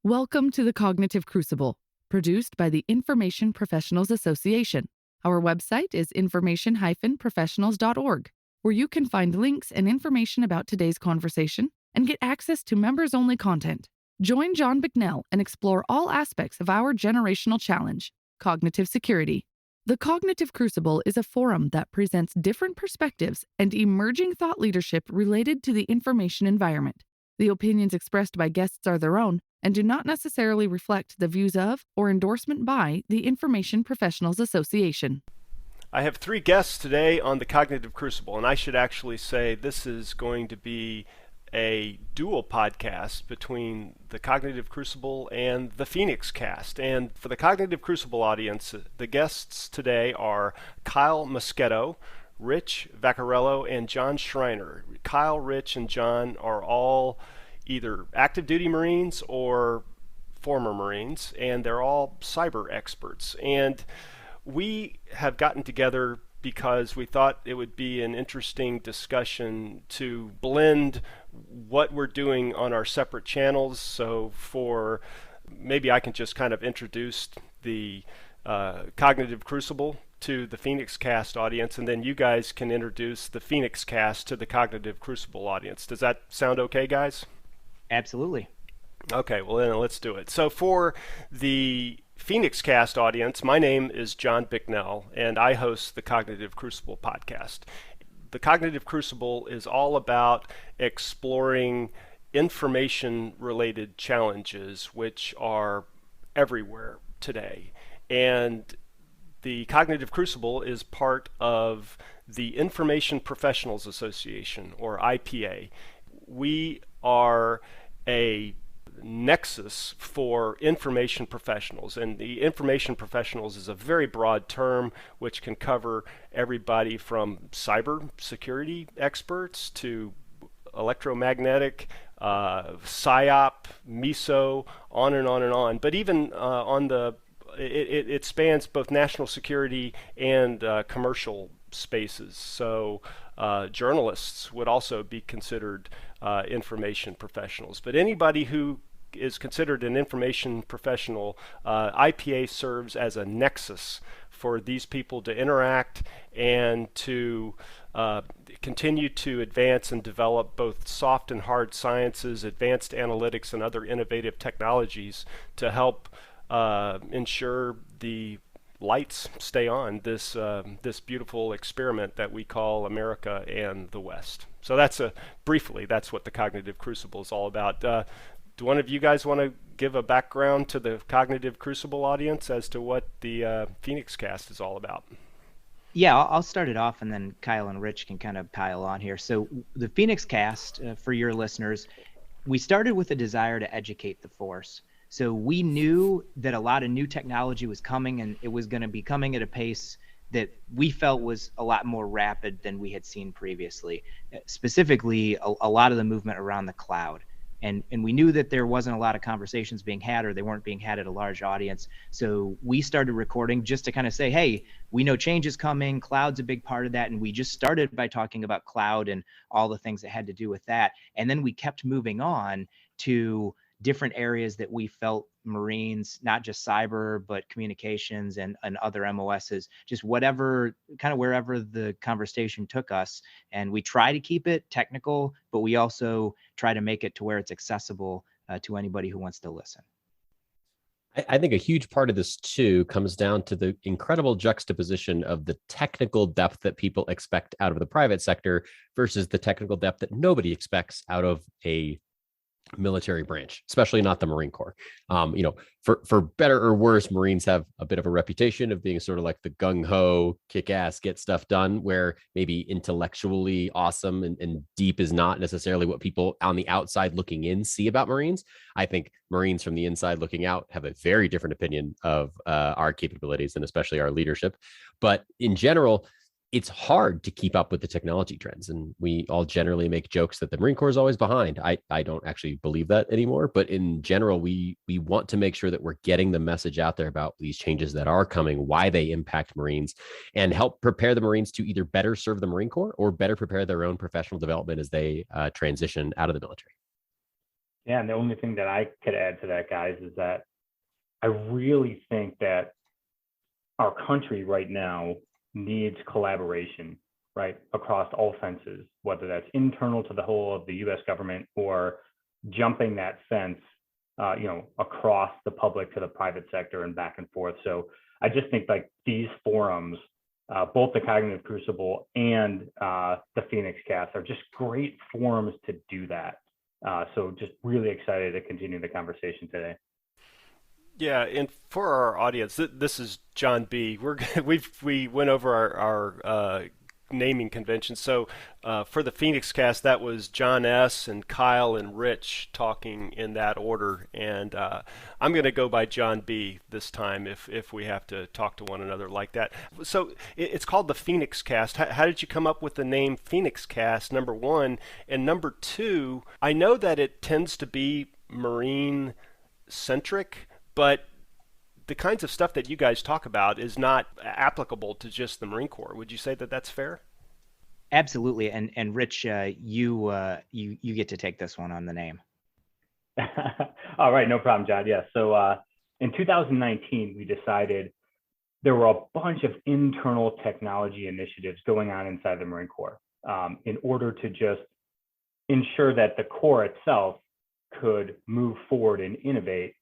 Welcome to the Cognitive Crucible, produced by the Information Professionals Association. Our website is information-professionals.org, where you can find links and information about today's conversation and get access to members-only content. Join John Bicknell and explore all aspects of our generational challenge, cognitive security. The Cognitive Crucible is a forum that presents different perspectives and emerging thought leadership related to the information environment. The opinions expressed by guests are their own and do not necessarily reflect the views of or endorsement by the Information Professionals Association. I have three guests today on the Cognitive Crucible, and I should actually say this is going to be a dual podcast between the Cognitive Crucible and the Phoenix Cast. And for the Cognitive Crucible audience, the guests today are Kyle Moschetto, Rich Vaccariello, and John Schreiner. Kyle, Rich, and John are all either active duty Marines or former Marines, and they're all cyber experts. And we have gotten together because we thought it would be an interesting discussion to blend what we're doing on our separate channels. So maybe I can just kind of introduce the Cognitive Crucible to the Phoenix Cast audience, and then you guys can introduce the Phoenix Cast to the Cognitive Crucible audience. Does that sound okay, guys? Absolutely. Okay, well then let's do it. So for the Phoenix Cast audience, my name is John Bicknell, and I host the Cognitive Crucible podcast. The Cognitive Crucible is all about exploring information-related challenges which are everywhere today. And the Cognitive Crucible is part of the Information Professionals Association, or IPA. We are a nexus for information professionals, and the information professionals is a very broad term which can cover everybody from cyber security experts to electromagnetic, PSYOP, MISO, on and on and on. But even it spans both national security and commercial spaces. So journalists would also be considered information professionals. But anybody who is considered an information professional, IPA serves as a nexus for these people to interact and to continue to advance and develop both soft and hard sciences, advanced analytics, and other innovative technologies to help ensure the lights stay on this beautiful experiment that we call America and the West. So that's briefly, that's what the Cognitive Crucible is all about. Do one of you guys want to give a background to the Cognitive Crucible audience as to what the Phoenix Cast is all about? Yeah, I'll start it off, and then Kyle and Rich can kind of pile on here. So the Phoenix Cast, for your listeners, we started with a desire to educate the force. So we knew that a lot of new technology was coming, and it was going to be coming at a pace that we felt was a lot more rapid than we had seen previously, specifically a lot of the movement around the cloud. And we knew that there wasn't a lot of conversations being had, or they weren't being had at a large audience. So we started recording just to kind of say, hey, we know change is coming. Cloud's a big part of that. And we just started by talking about cloud and all the things that had to do with that. And then we kept moving on to different areas that we felt Marines, not just cyber, but communications and other MOSs, just whatever, kind of wherever the conversation took us. And we try to keep it technical, but we also try to make it to where it's accessible to anybody who wants to listen. I think a huge part of this too comes down to the incredible juxtaposition of the technical depth that people expect out of the private sector versus the technical depth that nobody expects out of a military branch, especially not the Marine Corps. For better or worse, Marines have a bit of a reputation of being sort of like the gung-ho, kick-ass, get stuff done, where maybe intellectually awesome and deep is not necessarily what people on the outside looking in see about Marines. I think Marines from the inside looking out have a very different opinion of our capabilities and especially our leadership. But in general, it's hard to keep up with the technology trends. And we all generally make jokes that the Marine Corps is always behind. I don't actually believe that anymore. But in general, we want to make sure that we're getting the message out there about these changes that are coming, why they impact Marines, and help prepare the Marines to either better serve the Marine Corps or better prepare their own professional development as they transition out of the military. Yeah, and the only thing that I could add to that, guys, is that I really think that our country right now needs collaboration, right, across all fences, whether that's internal to the whole of the U.S. government or jumping that fence, across the public to the private sector and back and forth. So I just think like these forums, both the Cognitive Crucible and the Phoenix Cast, are just great forums to do that. So just really excited to continue the conversation today. Yeah, and for our audience, this is John B. We went over our naming convention. So for the Phoenix Cast, that was John S. and Kyle and Rich talking in that order, and I'm going to go by John B. this time if we have to talk to one another like that. So it's called the Phoenix Cast. How did you come up with the name Phoenix Cast? Number one, and number two, I know that it tends to be Marine centric, but the kinds of stuff that you guys talk about is not applicable to just the Marine Corps. Would you say that that's fair? Absolutely. And Rich, you get to take this one on the name. All right, no problem, John. Yeah. So in 2019, we decided there were a bunch of internal technology initiatives going on inside the Marine Corps in order to just ensure that the Corps itself could move forward and innovate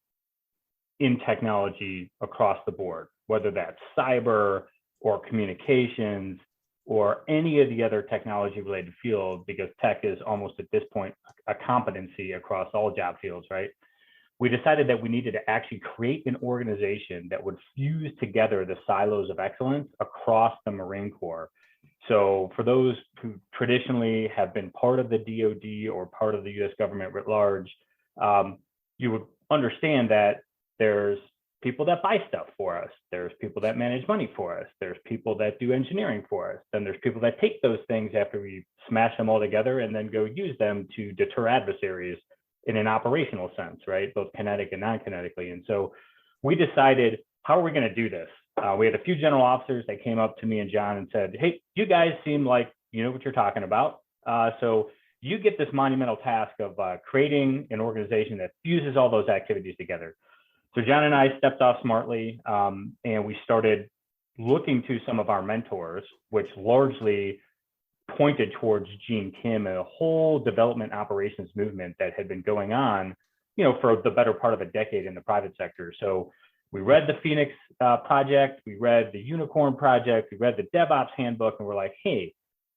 in technology across the board, whether that's cyber or communications or any of the other technology related fields, because tech is almost at this point a competency across all job fields, right? We decided that we needed to actually create an organization that would fuse together the silos of excellence across the Marine Corps. So for those who traditionally have been part of the DoD or part of the US government writ large, you would understand that there's people that buy stuff for us. There's people that manage money for us. There's people that do engineering for us. Then there's people that take those things after we smash them all together and then go use them to deter adversaries in an operational sense, right? Both kinetic and non-kinetically. And so we decided, how are we going to do this? We had a few general officers that came up to me and John and said, hey, you guys seem like you know what you're talking about. So you get this monumental task of creating an organization that fuses all those activities together. So John and I stepped off smartly, and we started looking to some of our mentors, which largely pointed towards Gene Kim and a whole development operations movement that had been going on, for the better part of a decade in the private sector. So we read the Phoenix project, we read the Unicorn project, we read the DevOps handbook, and we're like, hey,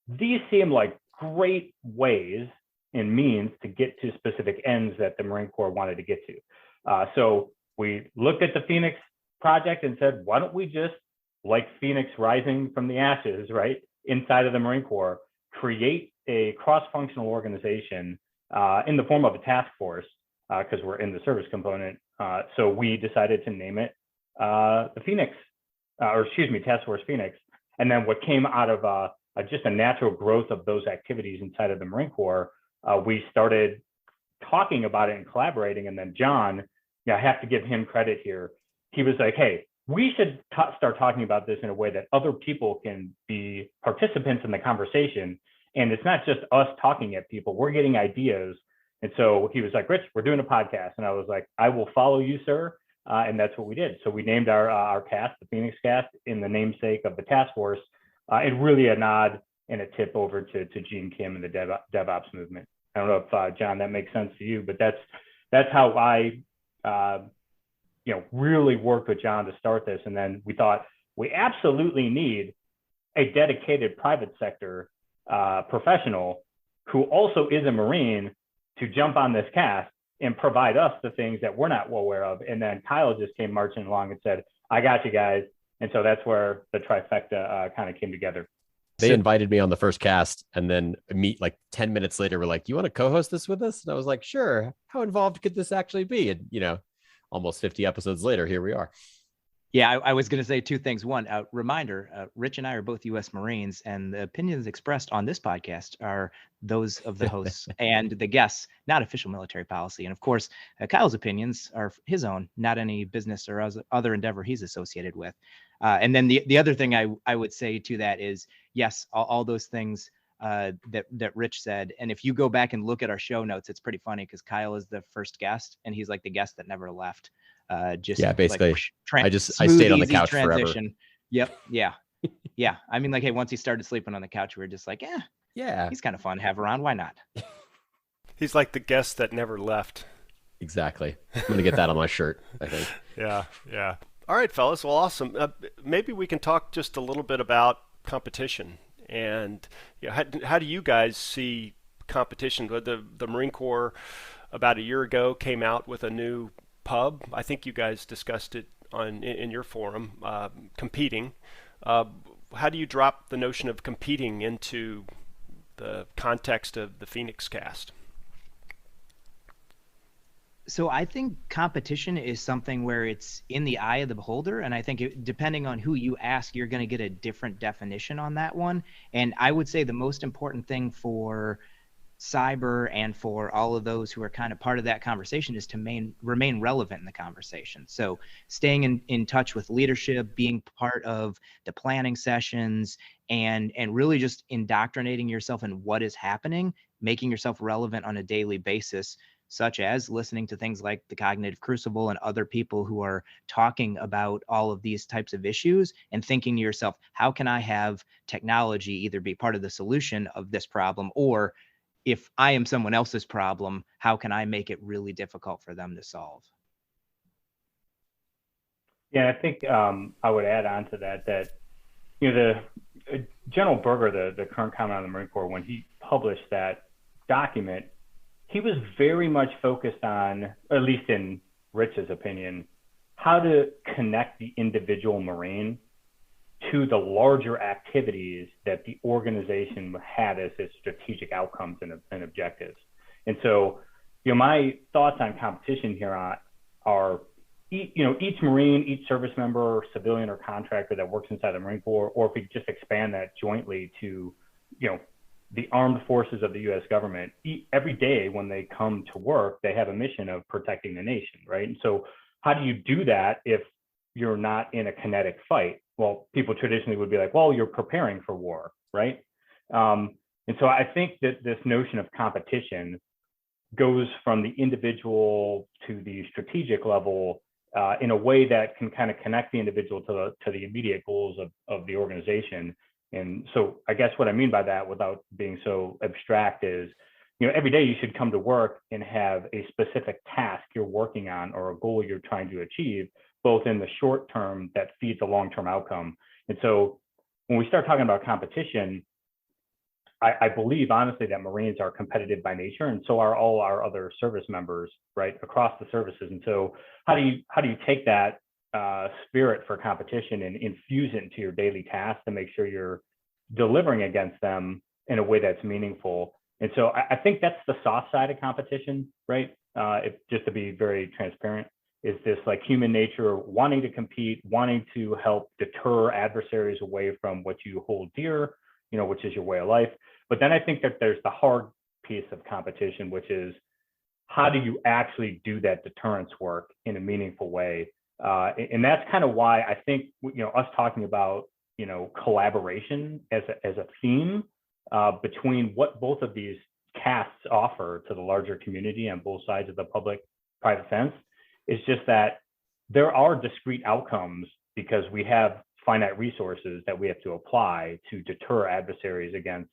these seem like great ways and means to get to specific ends that the Marine Corps wanted to get to. So we looked at the Phoenix project and said, why don't we just, like Phoenix rising from the ashes, right, inside of the Marine Corps, create a cross-functional organization in the form of a task force, because we're in the service component. So we decided to name it the Phoenix, Task Force Phoenix. And then what came out of just a natural growth of those activities inside of the Marine Corps, we started talking about it and collaborating. And then John, I have to give him credit here. He was like, hey, we should start talking about this in a way that other people can be participants in the conversation. And it's not just us talking at people, we're getting ideas. And so he was like, Rich, we're doing a podcast. And I was like, I will follow you, sir. And that's what we did. So we named our cast, the Phoenix Cast, in the namesake of the task force, and really a nod and a tip over to Gene Kim and the DevOps movement. I don't know if, John, that makes sense to you, but that's how I really worked with John to start this. And then we thought we absolutely need a dedicated private sector professional who also is a Marine to jump on this cast and provide us the things that we're not well aware of. And then Kyle just came marching along and said, I got you guys. And so that's where the trifecta kind of came together. They invited me on the first cast, and then meet like 10 minutes later, we're like, you want to co-host this with us? And I was like, sure. How involved could this actually be? And, almost 50 episodes later, here we are. Yeah, I was going to say two things. One, reminder, Rich and I are both U.S. Marines, and the opinions expressed on this podcast are those of the hosts and the guests, not official military policy. And of course, Kyle's opinions are his own, not any business or other endeavor he's associated with. And then the other thing I would say to that is, yes, all those things that Rich said. And if you go back and look at our show notes, it's pretty funny because Kyle is the first guest and he's like the guest that never left. Basically, like, I stayed on the couch transition. forever. Yep. Yeah. Yeah. I mean, like, hey, once he started sleeping on the couch, we were just like, yeah, he's kind of fun to have around. Why not? He's like the guest that never left. Exactly. I'm going to get that on my shirt, I think. Yeah. All right, fellas. Well, awesome. Maybe we can talk just a little bit about competition. And how do you guys see competition? The Marine Corps about a year ago came out with a new pub. I think you guys discussed it in your forum, competing. How do you drop the notion of competing into the context of the Phoenix cast? So I think competition is something where it's in the eye of the beholder. And I think depending on who you ask, you're going to get a different definition on that one. And I would say the most important thing for cyber and for all of those who are kind of part of that conversation is to remain relevant in the conversation. So staying in touch with leadership, being part of the planning sessions, and really just indoctrinating yourself in what is happening, making yourself relevant on a daily basis, such as listening to things like the Cognitive Crucible and other people who are talking about all of these types of issues, and thinking to yourself, how can I have technology either be part of the solution of this problem, or if I am someone else's problem, how can I make it really difficult for them to solve? Yeah, I think I would add on to that the General Berger, the current commandant of the Marine Corps, when he published that document, he was very much focused on, at least in Rich's opinion, how to connect the individual Marine to the larger activities that the organization had as its strategic outcomes and objectives. And so, my thoughts on competition here are, each Marine, each service member, civilian or contractor that works inside the Marine Corps, or if we just expand that jointly to, the armed forces of the U.S. government, every day when they come to work, they have a mission of protecting the nation, right? And so how do you do that if you're not in a kinetic fight? Well, people traditionally would be like, well, you're preparing for war, right? And so I think that this notion of competition goes from the individual to the strategic level in a way that can kind of connect the individual to the immediate goals of the organization. And so I guess what I mean by that, without being so abstract, is, every day you should come to work and have a specific task you're working on or a goal you're trying to achieve, both in the short term that feeds a long-term outcome. And so when we start talking about competition, I believe honestly that Marines are competitive by nature, and so are all our other service members, right, across the services. And so how do you take that spirit for competition and infuse it into your daily tasks to make sure you're delivering against them in a way that's meaningful? And so I think that's the soft side of competition, right? Just to be very transparent, is this like human nature, wanting to compete, wanting to help deter adversaries away from what you hold dear, which is your way of life. But then I think that there's the hard piece of competition, which is how do you actually do that deterrence work in a meaningful way? And that's kind of why I think, us talking about, collaboration as a theme between what both of these casts offer to the larger community on both sides of the public-private fence, is just that there are discrete outcomes because we have finite resources that we have to apply to deter adversaries against,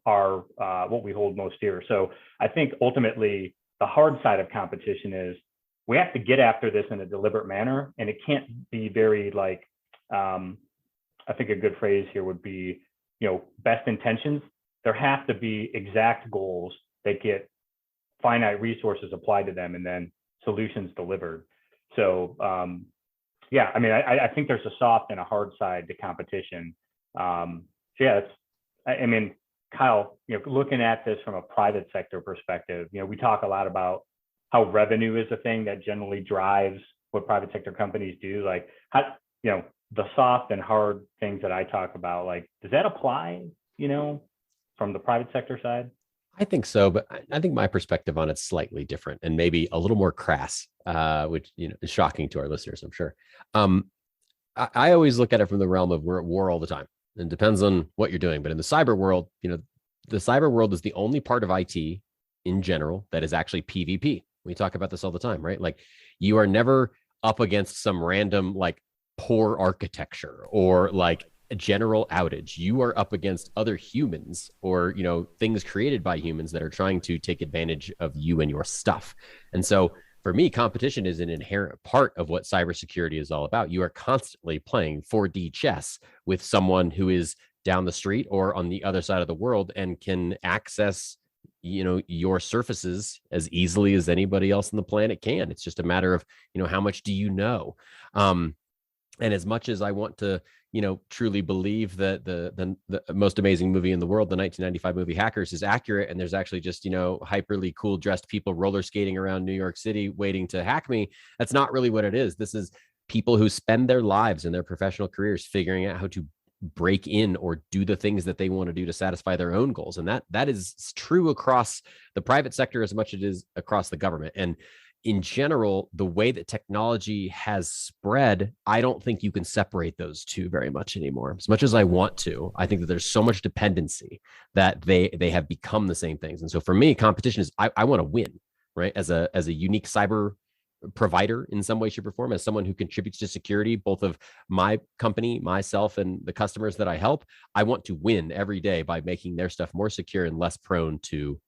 our what we hold most dear. So I think ultimately the hard side of competition is we have to get after this in a deliberate manner, and it can't be very like, I think a good phrase here would be, best intentions. There have to be exact goals that get finite resources applied to them and then solutions delivered. So I think there's a soft and a hard side to competition. Kyle, looking at this from a private sector perspective, we talk a lot about how revenue is a thing that generally drives what private sector companies do. Like, how, the soft and hard things that I talk about, like, does that apply, from the private sector side? I think so, but I think my perspective on it's slightly different and maybe a little more crass, which is shocking to our listeners, I'm sure. I always look at it from the realm of we're at war all the time. It depends on what you're doing. But in the cyber world, the cyber world is the only part of IT in general that is actually PvP. We talk about this all the time, right? Like, you are never up against some random like poor architecture or like a general outage. You are up against other humans or, things created by humans that are trying to take advantage of you and your stuff. And so for me, competition is an inherent part of what cybersecurity is all about. You are constantly playing 4D chess with someone who is down the street or on the other side of the world and can access your surfaces as easily as anybody else on the planet can. It's just a matter of how much do you know. And as much as I want to truly believe that the most amazing movie in the world, the 1995 movie Hackers, is accurate, and there's actually just hyperly cool dressed people roller skating around New York City waiting to hack me, that's not really what it is. This is people who spend their lives and their professional careers figuring out how to break in or do the things that they want to do to satisfy their own goals. And that is true across the private sector as much as it is across the government. And in general, the way that technology has spread, I don't think you can separate those two very much anymore. As much as I want to, I think that there's so much dependency that they have become the same things. And so for me, competition is I want to win, right? As a unique cyber provider in some way, shape, or form, as someone who contributes to security, both of my company, myself, and the customers that I help, I want to win every day by making their stuff more secure and less prone to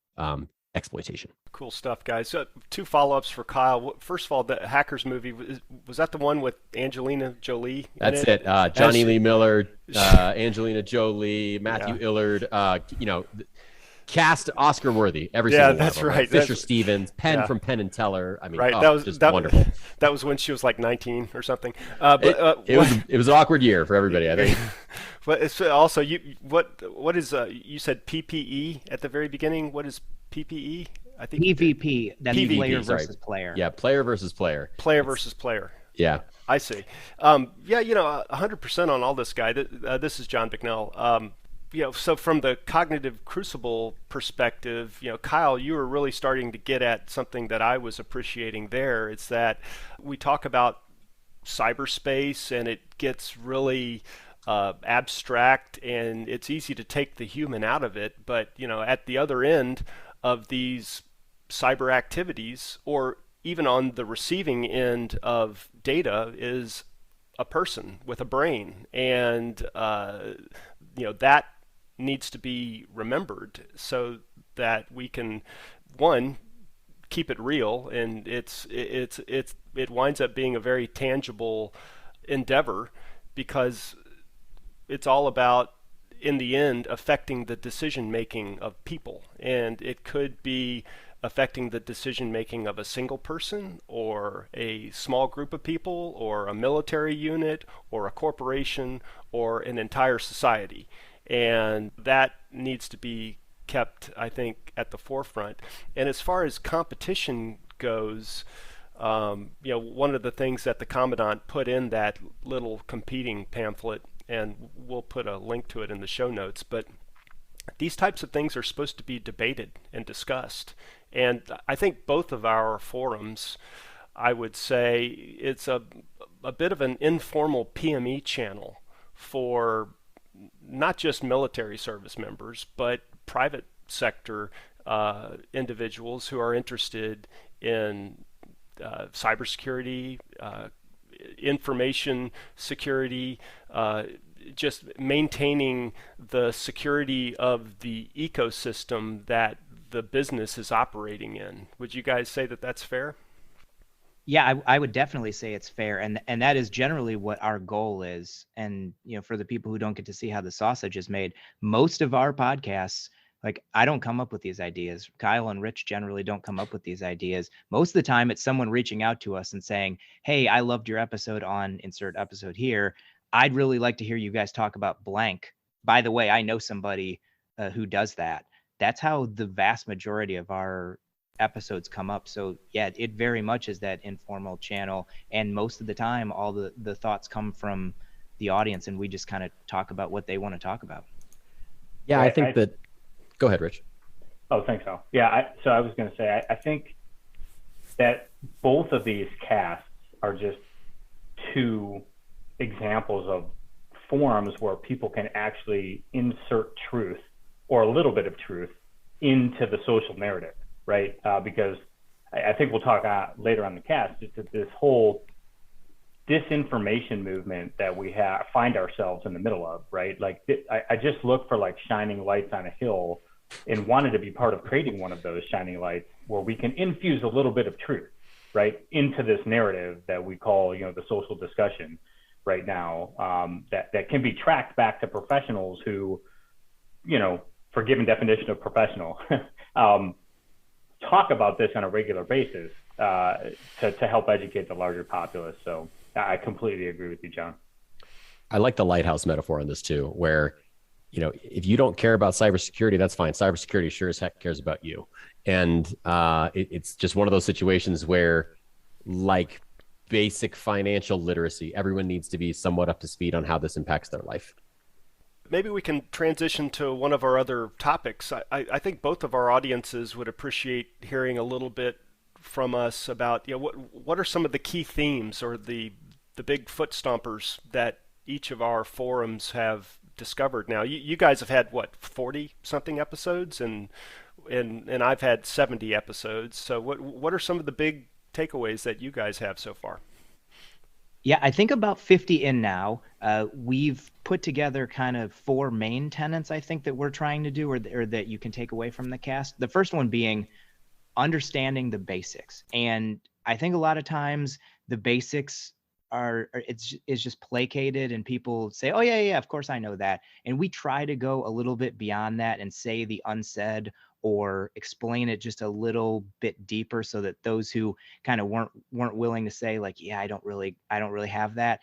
exploitation. Cool stuff, guys. 2 follow-ups for Kyle. First of all, the Hackers movie, was that the one with Angelina Jolie? That's it. Johnny Lee Miller, Angelina Jolie, Matthew Illard, cast Oscar worthy every single one. That's of them, right. Fisher Stevens, Penn from Penn and Teller. I mean, right. Just wonderful. That was when she was like 19 or something. It was an awkward year for everybody, I think. But it's also what is you said PPE at the very beginning? What is PPE? I think PvP. That's PvP, player versus player. Yeah, player versus player. Player versus player. Yeah. I see. 100% on all this guy. This is John Bicknell. So from the Cognitive Crucible perspective, Kyle, you were really starting to get at something that I was appreciating there. It's that we talk about cyberspace and it gets really abstract and it's easy to take the human out of it. But, at the other end of these cyber activities, or even on the receiving end of data, is a person with a brain. And, that needs to be remembered so that we can, one, keep it real, and it winds up being a very tangible endeavor, because it's all about, in the end, affecting the decision making of people. And it could be affecting the decision making of a single person or a small group of people or a military unit or a corporation or an entire society. And that needs to be kept, I think, at the forefront. And as far as competition goes, one of the things that the Commandant put in that little competing pamphlet, and we'll put a link to it in the show notes, but these types of things are supposed to be debated and discussed. And I think both of our forums, I would say, it's a bit of an informal PME channel for not just military service members, but private sector individuals who are interested in cybersecurity, information security, just maintaining the security of the ecosystem that the business is operating in. Would you guys say that that's fair? Yeah, I would definitely say it's fair, and that is generally what our goal is. And for the people who don't get to see how the sausage is made, most of our podcasts, like, I don't come up with these ideas. Kyle and Rich generally don't come up with these ideas. Most of the time, it's someone reaching out to us and saying, "Hey, I loved your episode on insert episode here. I'd really like to hear you guys talk about blank. By the way, I know somebody who does that." That's how the vast majority of our episodes come up. So yeah, it very much is that informal channel, and most of the time all the thoughts come from the audience, and we just kind of talk about what they want to talk about. Yeah, I think that go ahead, Rich. Oh, thanks, Al. Yeah, so I was going to say, I think that both of these casts are just 2 examples of forums where people can actually insert truth or a little bit of truth into the social narrative, right? Because I think we'll talk later on the cast, just this whole disinformation movement that we find ourselves in the middle of, right? Like I just look for like shining lights on a hill and wanted to be part of creating one of those shining lights where we can infuse a little bit of truth, right, into this narrative that we call, the social discussion right now, that can be tracked back to professionals who, for given definition of professional, talk about this on a regular basis to help educate the larger populace. So I completely agree with you, John. I like the lighthouse metaphor on this too, where, if you don't care about cybersecurity, that's fine. Cybersecurity sure as heck cares about you. And it's just one of those situations where, like basic financial literacy, everyone needs to be somewhat up to speed on how this impacts their life. Maybe we can transition to one of our other topics. I think both of our audiences would appreciate hearing a little bit from us about, what are some of the key themes or the big foot stompers that each of our forums have discovered. Now, you guys have had 40 something episodes, and I've had 70 episodes. So what are some of the big takeaways that you guys have so far? Yeah, I think about 50 in now. We've put together kind of 4 main tenets, I think, that we're trying to do or that you can take away from the cast. The first one being understanding the basics. And I think a lot of times the basics it's just placated and people say, oh, yeah, of course I know that. And we try to go a little bit beyond that and say the unsaid or explain it just a little bit deeper so that those who kind of weren't willing to say like, yeah, I don't really have that.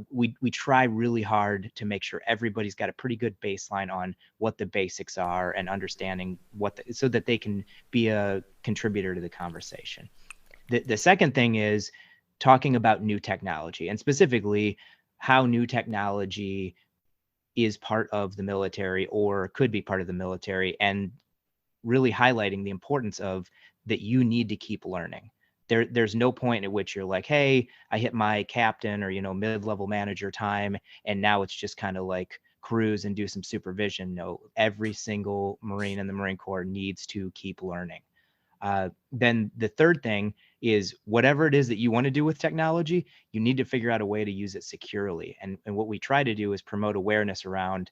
We try really hard to make sure everybody's got a pretty good baseline on what the basics are and understanding so that they can be a contributor to the conversation. The second thing is talking about new technology, and specifically how new technology is part of the military or could be part of the military, and really highlighting the importance of that you need to keep learning. There's no point at which you're like, hey, I hit my captain or, mid-level manager time, and now it's just kind of like cruise and do some supervision. No, every single Marine in the Marine Corps needs to keep learning. Then the third thing is whatever it is that you want to do with technology, you need to figure out a way to use it securely. And what we try to do is promote awareness around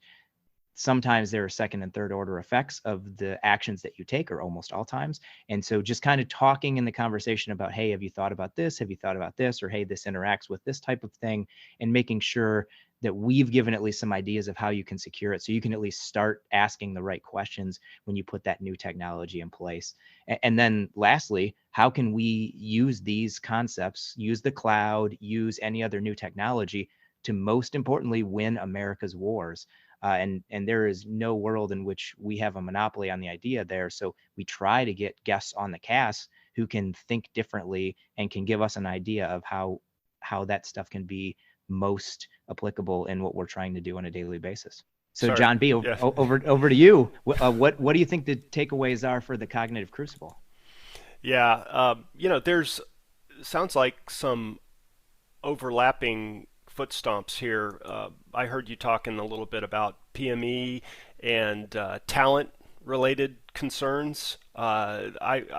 sometimes there are second and third order effects of the actions that you take, or almost all times. And so just kind of talking in the conversation about, hey, have you thought about this? Have you thought about this? Or, hey, this interacts with this type of thing, and making sure that we've given at least some ideas of how you can secure it. So you can at least start asking the right questions when you put that new technology in place. And then lastly, how can we use these concepts, use the cloud, use any other new technology to most importantly win America's wars? And there is no world in which we have a monopoly on the idea there. So we try to get guests on the cast who can think differently and can give us an idea of how that stuff can be most applicable in what we're trying to do on a daily basis. So sorry. John B, over to you. What do you think the takeaways are for the Cognitive Crucible? Yeah, there's sounds like some overlapping foot stomps here. I heard you talking a little bit about PME and talent-related concerns. I'm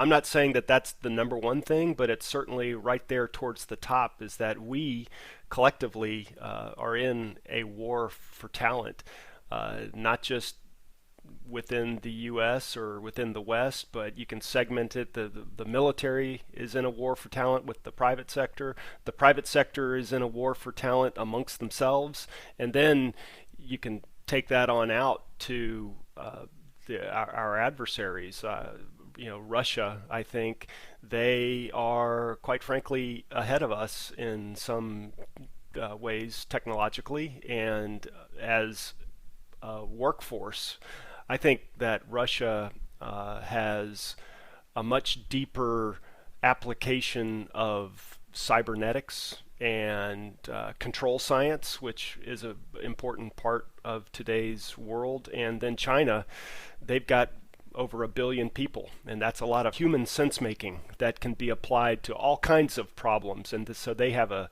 not saying that that's the number one thing, but it's certainly right there towards the top, is that we collectively are in a war for talent, not just within the U.S. or within the West, but you can segment it. The military is in a war for talent with the private sector. The private sector is in a war for talent amongst themselves. And then you can take that on out to our adversaries. Russia, I think they are, quite frankly, ahead of us in some ways technologically, and as a workforce. I think that Russia has a much deeper application of cybernetics and control science, which is an important part of today's world. And then China, they've got over 1 billion people, and that's a lot of human sense making that can be applied to all kinds of problems. And so they have a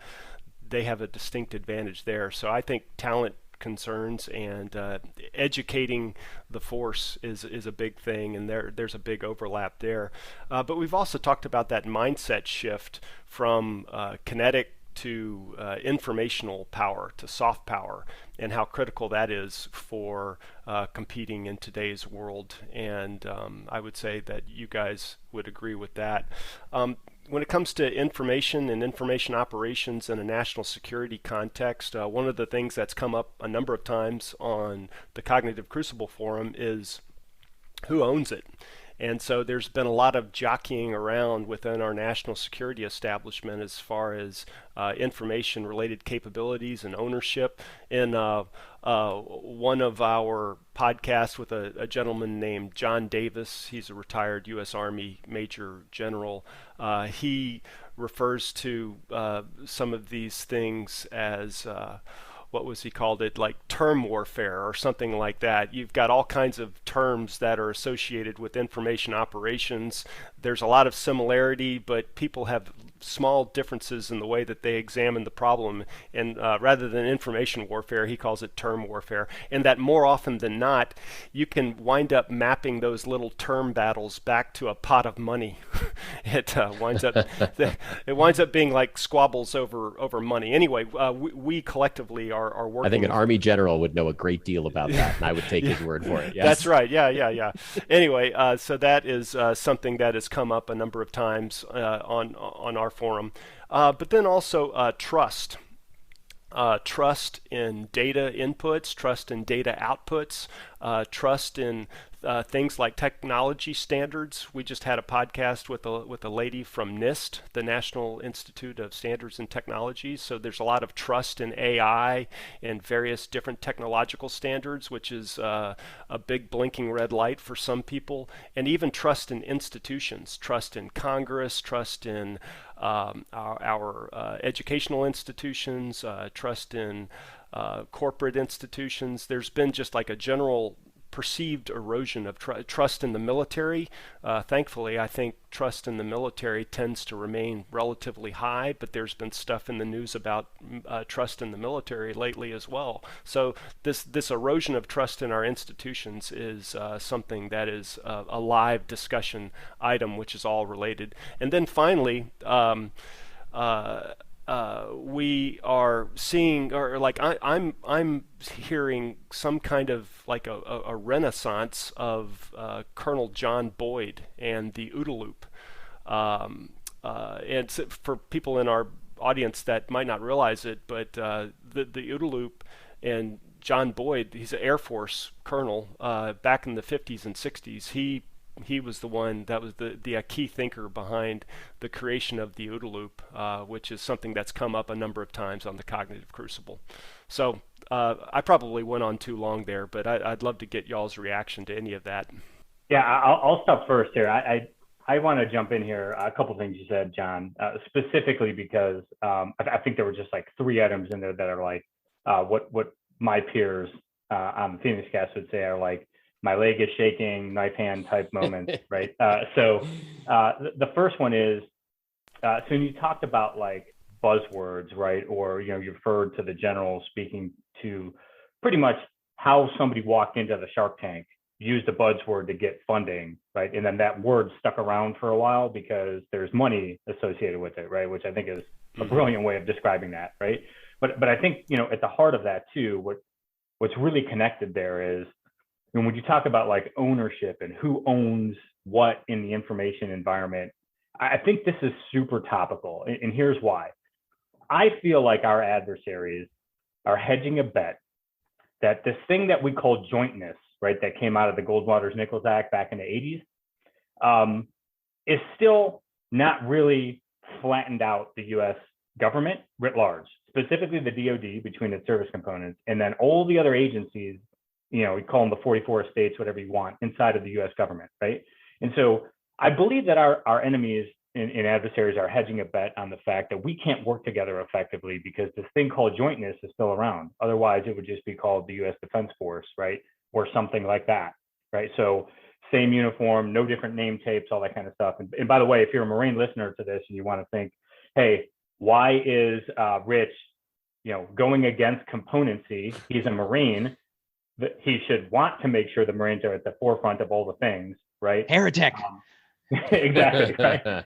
they have a distinct advantage there. So I think talent concerns and educating the force is a big thing, and there's a big overlap there. But we've also talked about that mindset shift from kinetic to informational power to soft power, and how critical that is for competing in today's world. And I would say that you guys would agree with that. When it comes to information and information operations in a national security context, one of the things that's come up a number of times on the Cognitive Crucible forum is who owns it. And so there's been a lot of jockeying around within our national security establishment as far as information-related capabilities and ownership. In one of our podcasts with a gentleman named John Davis, he's a retired U.S. Army Major General, he refers to some of these things as what was he called it, like term warfare or something like that. You've got all kinds of terms that are associated with information operations. There's a lot of similarity, but people have small differences in the way that they examine the problem. And rather than information warfare, he calls it term warfare. And that more often than not, you can wind up mapping those little term battles back to a pot of money. It winds up being like squabbles over money. Anyway, we collectively are working. I think an Army general would know a great deal about that, and I would take his word for it. Yes. That's right. Yeah. Anyway, so that is something that has come up a number of times on our forum. But then also trust. Trust in data inputs, trust in data outputs, trust in things like technology standards. We just had a podcast with a lady from NIST, the National Institute of Standards and Technology. So there's a lot of trust in AI and various different technological standards, which is a big blinking red light for some people. And even trust in institutions, trust in Congress, trust in our educational institutions, trust in corporate institutions. There's been just like a general perceived erosion of trust in the military. Thankfully, I think trust in the military tends to remain relatively high, but there's been stuff in the news about trust in the military lately as well. So this erosion of trust in our institutions is something that is a live discussion item, which is all related. And then finally, we are seeing, or like I'm hearing some kind of like a renaissance of Colonel John Boyd and the OODA loop. And for people in our audience that might not realize it, but the OODA loop and John Boyd, he's an Air Force colonel back in the 50s and 60s. He was the one that was the key thinker behind the creation of the OODA loop, which is something that's come up a number of times on the Cognitive Crucible. So I probably went on too long there, but I'd love to get y'all's reaction to any of that. Yeah, I'll stop first here. I want to jump in here. A couple things you said, John, specifically because I think there were just like 3 items in there that are like what my peers on the Phoenix cast would say are like, my leg is shaking, knife hand type moments, right? So the first one is, so when you talked about like buzzwords, right? Or, you referred to the general speaking to pretty much how somebody walked into the Shark Tank, used a buzzword to get funding, right? And then that word stuck around for a while because there's money associated with it, right? Which I think is a brilliant way of describing that, right? But I think, at the heart of that too, what's really connected there is, and when you talk about like ownership and who owns what in the information environment, I think this is super topical. And here's why. I feel like our adversaries are hedging a bet that this thing that we call jointness, right, that came out of the Goldwater-Nichols Act back in the 80s, is still not really flattened out the US government writ large, specifically the DoD between its service components, and then all the other agencies, we call them the 44 states, whatever you want, inside of the US government, right? And so I believe that our enemies and adversaries are hedging a bet on the fact that we can't work together effectively because this thing called jointness is still around. Otherwise, it would just be called the US Defense Force, right? Or something like that, right? So same uniform, no different name tapes, all that kind of stuff. And by the way, if you're a Marine listener to this and you want to think, hey, why is Rich going against componency. He's a Marine. He should want to make sure the Marines are at the forefront of all the things, right? Heretic. Exactly, right?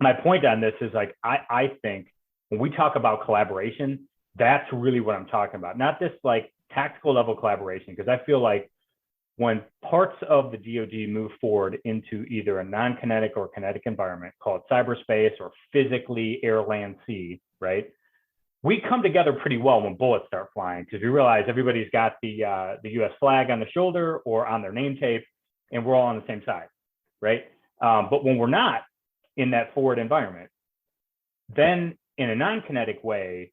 My point on this is like, I think when we talk about collaboration, that's really what I'm talking about. Not this like tactical level collaboration, because I feel like when parts of the DoD move forward into either a non-kinetic or kinetic environment, called cyberspace or physically air, land, sea, right? We come together pretty well when bullets start flying, because we realize everybody's got the U.S. flag on the shoulder or on their name tape, and we're all on the same side, right? But when we're not in that forward environment, then in a non-kinetic way,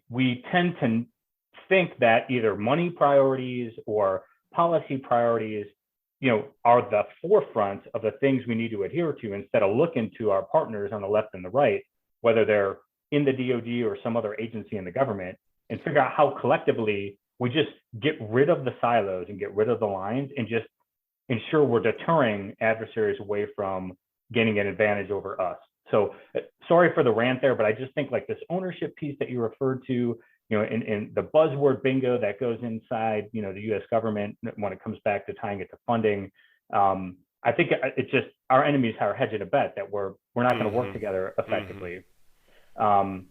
we tend to think that either money priorities or policy priorities, are the forefront of the things we need to adhere to, instead of looking to our partners on the left and the right, whether they're in the DoD or some other agency in the government, and figure out how collectively we just get rid of the silos and get rid of the lines and just ensure we're deterring adversaries away from gaining an advantage over us. So sorry for the rant there, but I just think like this ownership piece that you referred to, in the buzzword bingo that goes inside, the U.S. government when it comes back to tying it to funding. I think it's just our enemies are hedging a bet that we're not going to work together effectively. And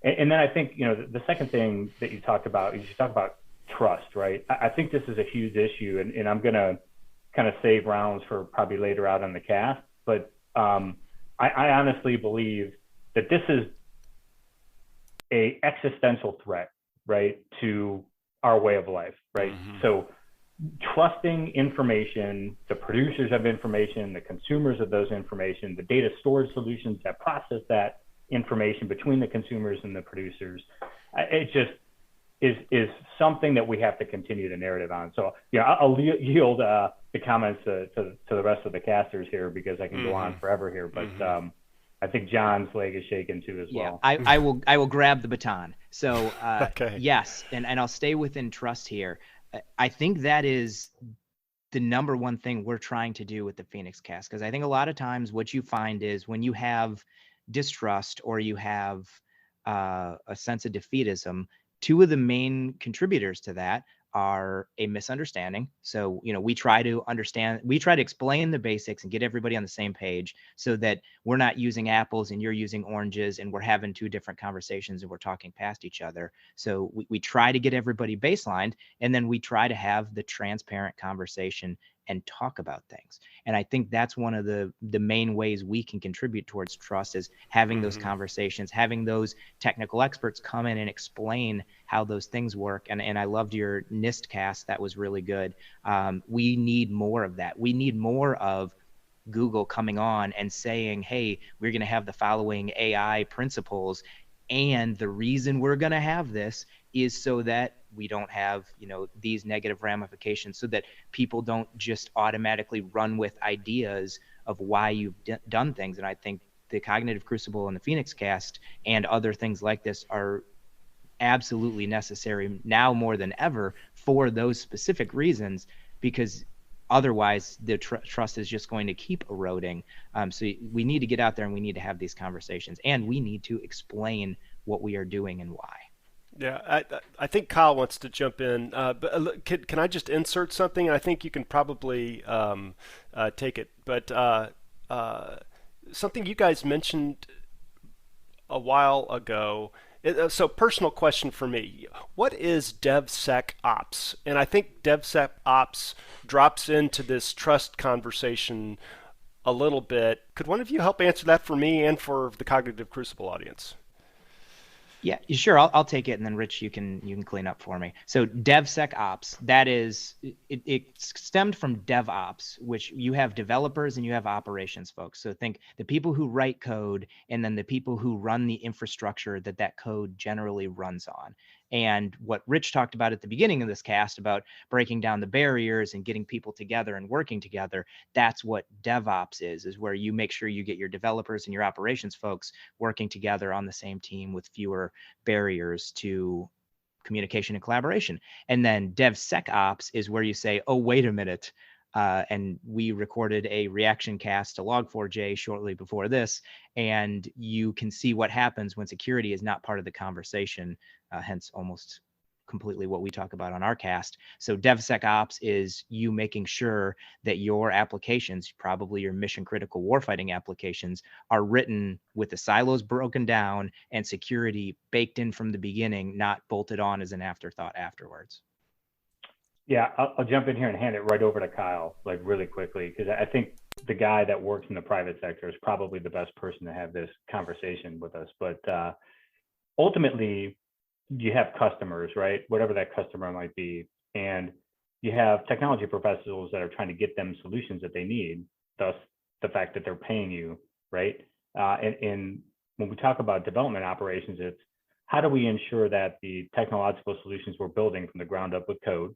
then I think, the second thing that you talked about, is you talk about trust, right? I think this is a huge issue, and I'm going to kind of save rounds for probably later out on the cast, but I honestly believe that this is a existential threat, right, to our way of life, right? So trusting information, the producers of information, the consumers of those information, the data storage solutions that process that information between the consumers and the producers, it just is something that we have to continue the narrative on. So I'll yield the comments to the rest of the casters here, because I can go on forever here, but I think John's leg is shaking too as well. I will grab the baton. So okay. Yes, and I'll stay within trust here. I think that is the number one thing we're trying to do with the Phoenix Cast, because I think a lot of times what you find is when you have distrust or you have a sense of defeatism, two of the main contributors to that are a misunderstanding. So, we try to explain the basics and get everybody on the same page so that we're not using apples and you're using oranges and we're having two different conversations and we're talking past each other. So we try to get everybody baselined, and then we try to have the transparent conversation and talk about things. And I think that's one of the main ways we can contribute towards trust, is having those conversations, having those technical experts come in and explain how those things work. And I loved your NIST cast. That was really good. We need more of that. We need more of Google coming on and saying, hey, we're going to have the following AI principles. And the reason we're going to have this is so that we don't have, these negative ramifications, so that people don't just automatically run with ideas of why you've done things. And I think the Cognitive Crucible and the Phoenix Cast and other things like this are absolutely necessary now more than ever for those specific reasons, because otherwise the trust is just going to keep eroding. So we need to get out there and we need to have these conversations, and we need to explain what we are doing and why. Yeah, I think Kyle wants to jump in, but can I just insert something? I think you can probably take it. But something you guys mentioned a while ago. So personal question for me. What is DevSecOps? And I think DevSecOps drops into this trust conversation a little bit. Could one of you help answer that for me and for the Cognitive Crucible audience? Yeah, sure. I'll take it, and then Rich, you can clean up for me. So DevSecOps, that is, it stemmed from DevOps, which you have developers and you have operations folks. So think the people who write code, and then the people who run the infrastructure that code generally runs on. And what Rich talked about at the beginning of this cast about breaking down the barriers and getting people together and working together, that's what DevOps is where you make sure you get your developers and your operations folks working together on the same team with fewer barriers to communication and collaboration. And then DevSecOps is where you say, oh, wait a minute, and we recorded a reaction cast to Log4j shortly before this, and you can see what happens when security is not part of the conversation, hence almost completely what we talk about on our cast. So DevSecOps is you making sure that your applications, probably your mission critical warfighting applications, are written with the silos broken down and security baked in from the beginning, not bolted on as an afterthought afterwards. Yeah, I'll jump in here and hand it right over to Kyle, like really quickly, because I think the guy that works in the private sector is probably the best person to have this conversation with us. But ultimately, you have customers, right? Whatever that customer might be. And you have technology professionals that are trying to get them solutions that they need, thus the fact that they're paying you, right? And when we talk about development operations, it's how do we ensure that the technological solutions we're building from the ground up with code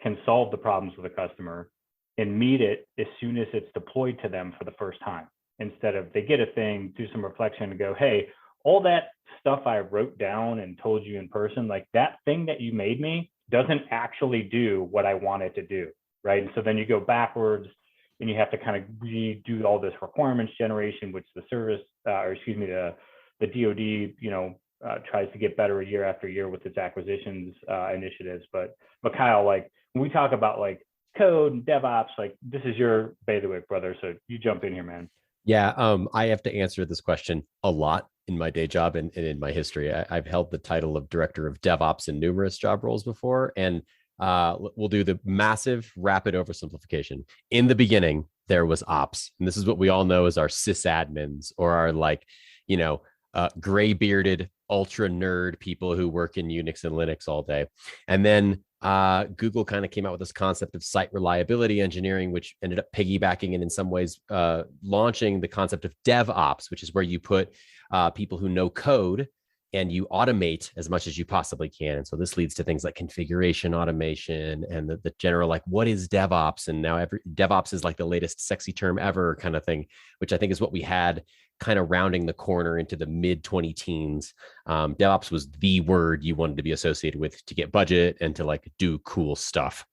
can solve the problems with the customer and meet it as soon as it's deployed to them for the first time, instead of they get a thing, do some reflection and go, hey, all that stuff I wrote down and told you in person, like that thing that you made me doesn't actually do what I want it to do, right? And so then you go backwards and you have to kind of redo all this requirements generation, which the service, the DoD, tries to get better year after year with its acquisitions initiatives. But Kyle, like when we talk about like code and DevOps, like this is your bailiwick, brother. So you jump in here, man. Yeah, I have to answer this question a lot in my day job and in my history. I've held the title of director of DevOps in numerous job roles before, and we'll do the massive rapid oversimplification. In the beginning, there was ops, and this is what we all know as our sysadmins or our gray bearded ultra nerd people who work in Unix and Linux all day. And then Google kind of came out with this concept of site reliability engineering, which ended up piggybacking and in some ways launching the concept of DevOps, which is where you put people who know code and you automate as much as you possibly can. And so this leads to things like configuration automation and the general, like, what is DevOps? And now DevOps is like the latest sexy term ever kind of thing, which I think is what we had kind of rounding the corner into the mid 2010s. DevOps was the word you wanted to be associated with to get budget and to like do cool stuff.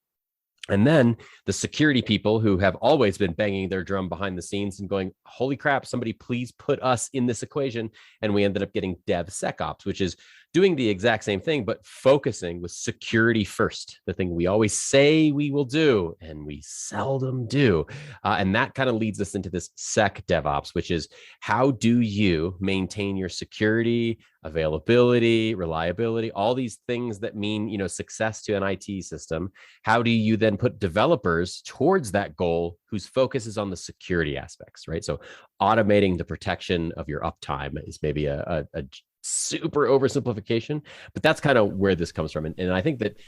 And then the security people who have always been banging their drum behind the scenes and going, holy crap, somebody please put us in this equation. And we ended up getting DevSecOps, which is doing the exact same thing, but focusing with security first, the thing we always say we will do and we seldom do. And that kind of leads us into this SecDevOps, which is how do you maintain your security, availability, reliability, all these things that mean, success to an IT system. How do you then put developers towards that goal whose focus is on the security aspects, right? So automating the protection of your uptime is maybe a super oversimplification, but that's kind of where this comes from. And I think that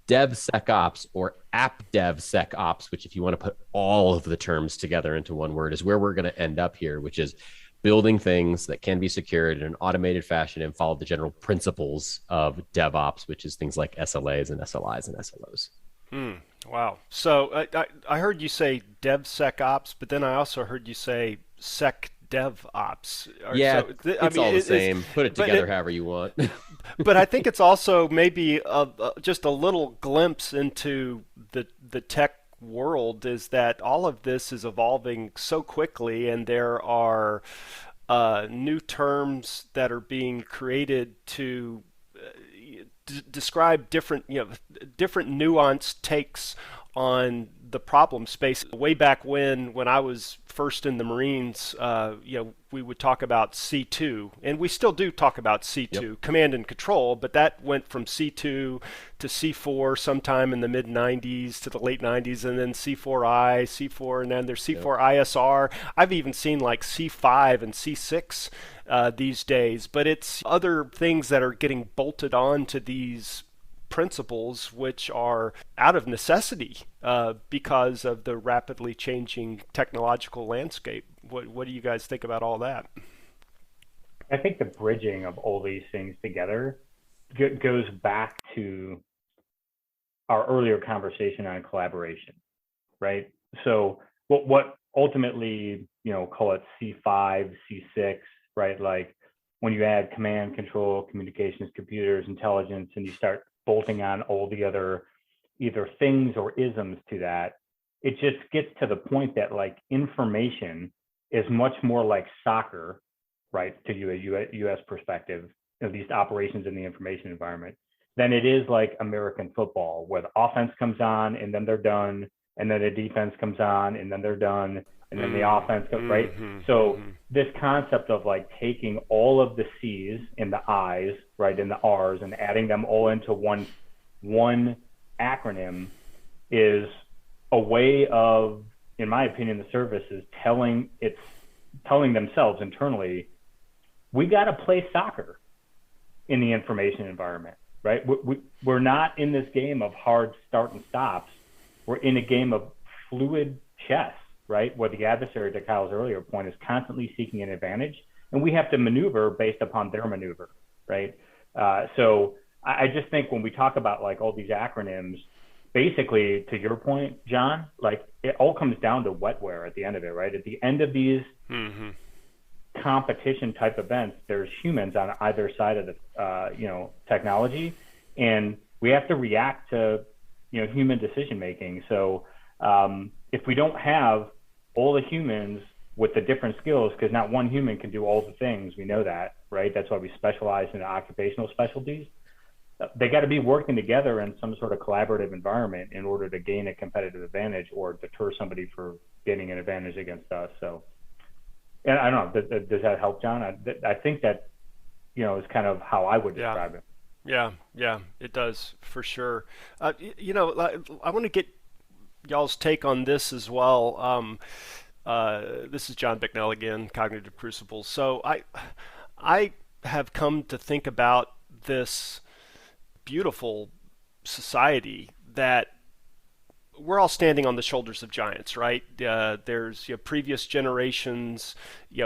DevSecOps or app DevSecOps, which if you want to put all of the terms together into one word, is where we're going to end up here, which is building things that can be secured in an automated fashion and follow the general principles of DevOps, which is things like SLAs and SLIs and SLOs. Wow. So I heard you say DevSecOps, but then I also heard you say SecDevOps. Yeah, it's all the same. Put it together however you want. But I think it's also maybe just a little glimpse into the tech world, is that all of this is evolving so quickly, and there are new terms that are being created to describe different nuanced takes on the problem space. Way back when I was first in the Marines, we would talk about C2, and we still do talk about C2, yep. Command and control, but that went from C2 to C4 sometime in the mid 90s to the late 90s, and then C4I, C4, and then there's C4 ISR. I've even seen like C5 and C6 these days, but it's other things that are getting bolted on to these principles, which are out of necessity because of the rapidly changing technological landscape. What do you guys think about all that? I think the bridging of all these things together goes back to our earlier conversation on collaboration, right? So what ultimately, call it C5, C6, right? Like when you add command, control, communications, computers, intelligence, and you start bolting on all the other either things or isms to that, it just gets to the point that like information is much more like soccer, right, to you a U.S. perspective, at least operations in the information environment, than it is like American football, where the offense comes on and then they're done, and then the defense comes on and then they're done, and then the offense goes, right? So this concept of like taking all of the C's and the I's, right, and the R's and adding them all into one acronym is a way of, in my opinion, the service is telling themselves internally, we got to play soccer in the information environment, right? We're not in this game of hard start and stops. We're in a game of fluid chess, right? Where the adversary, to Kyle's earlier point, is constantly seeking an advantage, and we have to maneuver based upon their maneuver, right? So I just think when we talk about like all these acronyms, basically, to your point, John, like it all comes down to wetware at the end of it, right? At the end of these competition type events, there's humans on either side of the technology, and we have to react to human decision making. So if we don't have all the humans with the different skills, because not one human can do all the things, we know that, right? That's why we specialize in occupational specialties. They got to be working together in some sort of collaborative environment in order to gain a competitive advantage or deter somebody for gaining an advantage against us. So, and I don't know, does that help, John? I think that, is kind of how I would describe it. Yeah, it does for sure. I want to get y'all's take on this as well. This is John Bicknell again, Cognitive Crucible. So I have come to think about this beautiful society that we're all standing on the shoulders of giants, right? There's previous generations,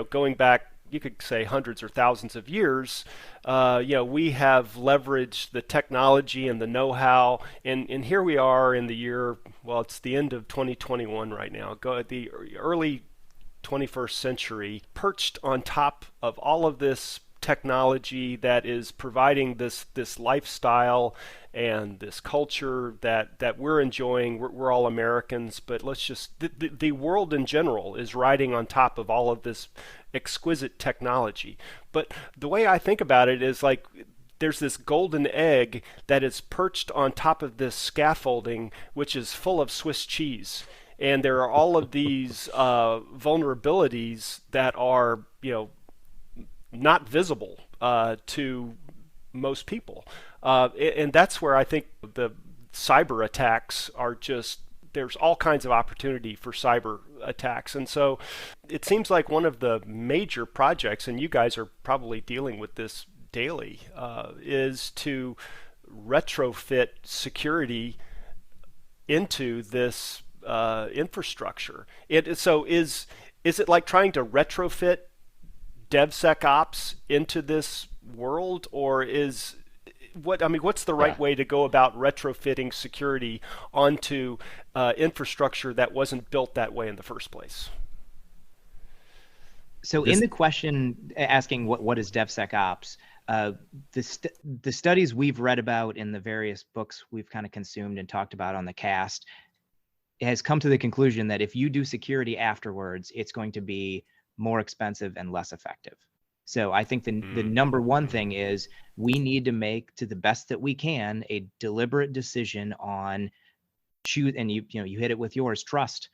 going back, you could say hundreds or thousands of years, we have leveraged the technology and the know-how, and here we are in the year, well, it's the end of 2021 right now, go at the early 21st century, perched on top of all of this technology that is providing this lifestyle and this culture that we're enjoying. We're all Americans, but let's just the world in general is riding on top of all of this exquisite technology. But the way I think about it is like there's this golden egg that is perched on top of this scaffolding, which is full of Swiss cheese. And there are all of these vulnerabilities that are, not visible to most people. And that's where I think the cyber attacks are just, there's all kinds of opportunity for cyber attacks. And so it seems like one of the major projects, and you guys are probably dealing with this daily, is to retrofit security into this infrastructure. So is it like trying to retrofit DevSecOps into this world, or what's the right way to go about retrofitting security onto infrastructure that wasn't built that way in the first place? So in the question asking what is DevSecOps, the studies we've read about in the various books we've kind of consumed and talked about on the cast has come to the conclusion that if you do security afterwards, it's going to be more expensive and less effective. So I think the number one thing is we need to make, to the best that we can, a deliberate decision on choose. And you hit it with yours, trust.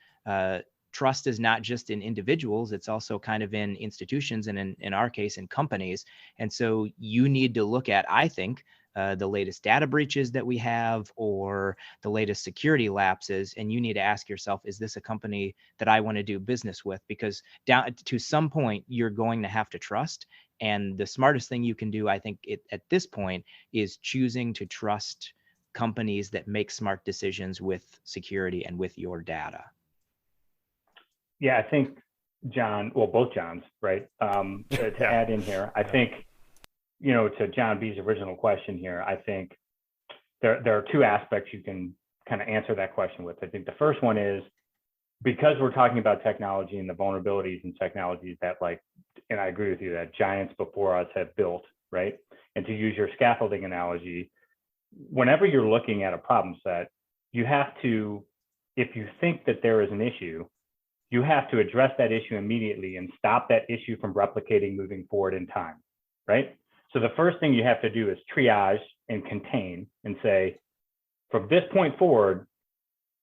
Trust is not just in individuals; it's also kind of in institutions, and in our case, in companies. And so you need to look at, I think, the latest data breaches that we have or the latest security lapses, and you need to ask yourself, is this a company that I want to do business with? Because down to some point, you're going to have to trust. And the smartest thing you can do, I think, at this point, is choosing to trust companies that make smart decisions with security and with your data. Yeah, I think John, well, both Johns, right? To add in here, I think, to John B's original question here, I think there are two aspects you can kind of answer that question with. I think the first one is, because we're talking about technology and the vulnerabilities in technologies that, like, and I agree with you, that giants before us have built, right? And to use your scaffolding analogy, whenever you're looking at a problem set, you have to if you think that there is an issue, you have to address that issue immediately and stop that issue from replicating moving forward in time, right? So the first thing you have to do is triage and contain and say, from this point forward,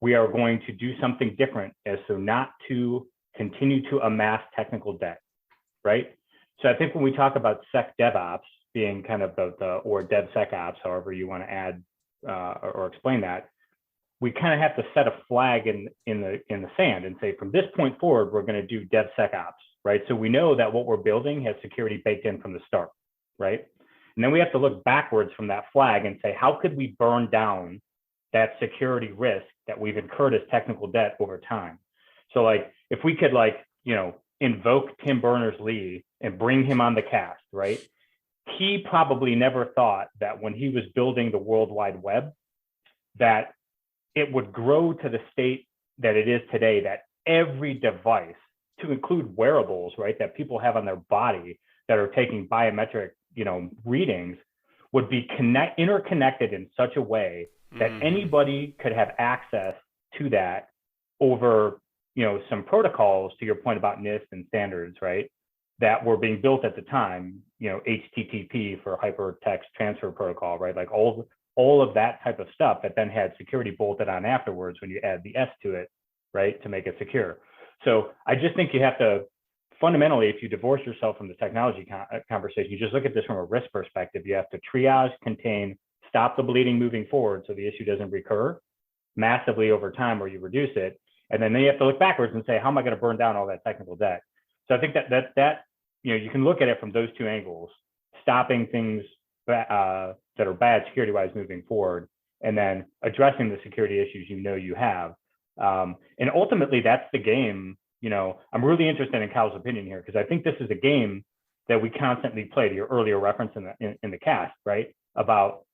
we are going to do something different as so not to continue to amass technical debt, right? So I think when we talk about Sec DevOps being kind of or DevSecOps, however you want to add or explain that, we kind of have to set a flag in the sand and say, from this point forward, we're going to do DevSecOps, right? So we know that what we're building has security baked in from the start, right? And then we have to look backwards from that flag and say, how could we burn down that security risk that we've incurred as technical debt over time? So like, if we could invoke Tim Berners-Lee and bring him on the cast, right? He probably never thought that when he was building the World Wide Web, that it would grow to the state that it is today, that every device, to include wearables, right, that people have on their body that are taking biometric, readings, would be interconnected in such a way that anybody could have access to that over, some protocols, to your point about NIST and standards, right, that were being built at the time, HTTP for hypertext transfer protocol, right, like all of that type of stuff that then had security bolted on afterwards when you add the S to it, right, to make it secure. So I just think you have to, fundamentally, if you divorce yourself from the technology conversation, you just look at this from a risk perspective. You have to triage, contain, stop the bleeding moving forward so the issue doesn't recur massively over time, or you reduce it. And then you have to look backwards and say, how am I going to burn down all that technical debt? So I think that you can look at it from those two angles, stopping things that are bad security-wise moving forward, and then addressing the security issues you have. And ultimately, that's the game. I'm really interested in Kyle's opinion here, because I think this is a game that we constantly play, to your earlier reference in the cast, right? About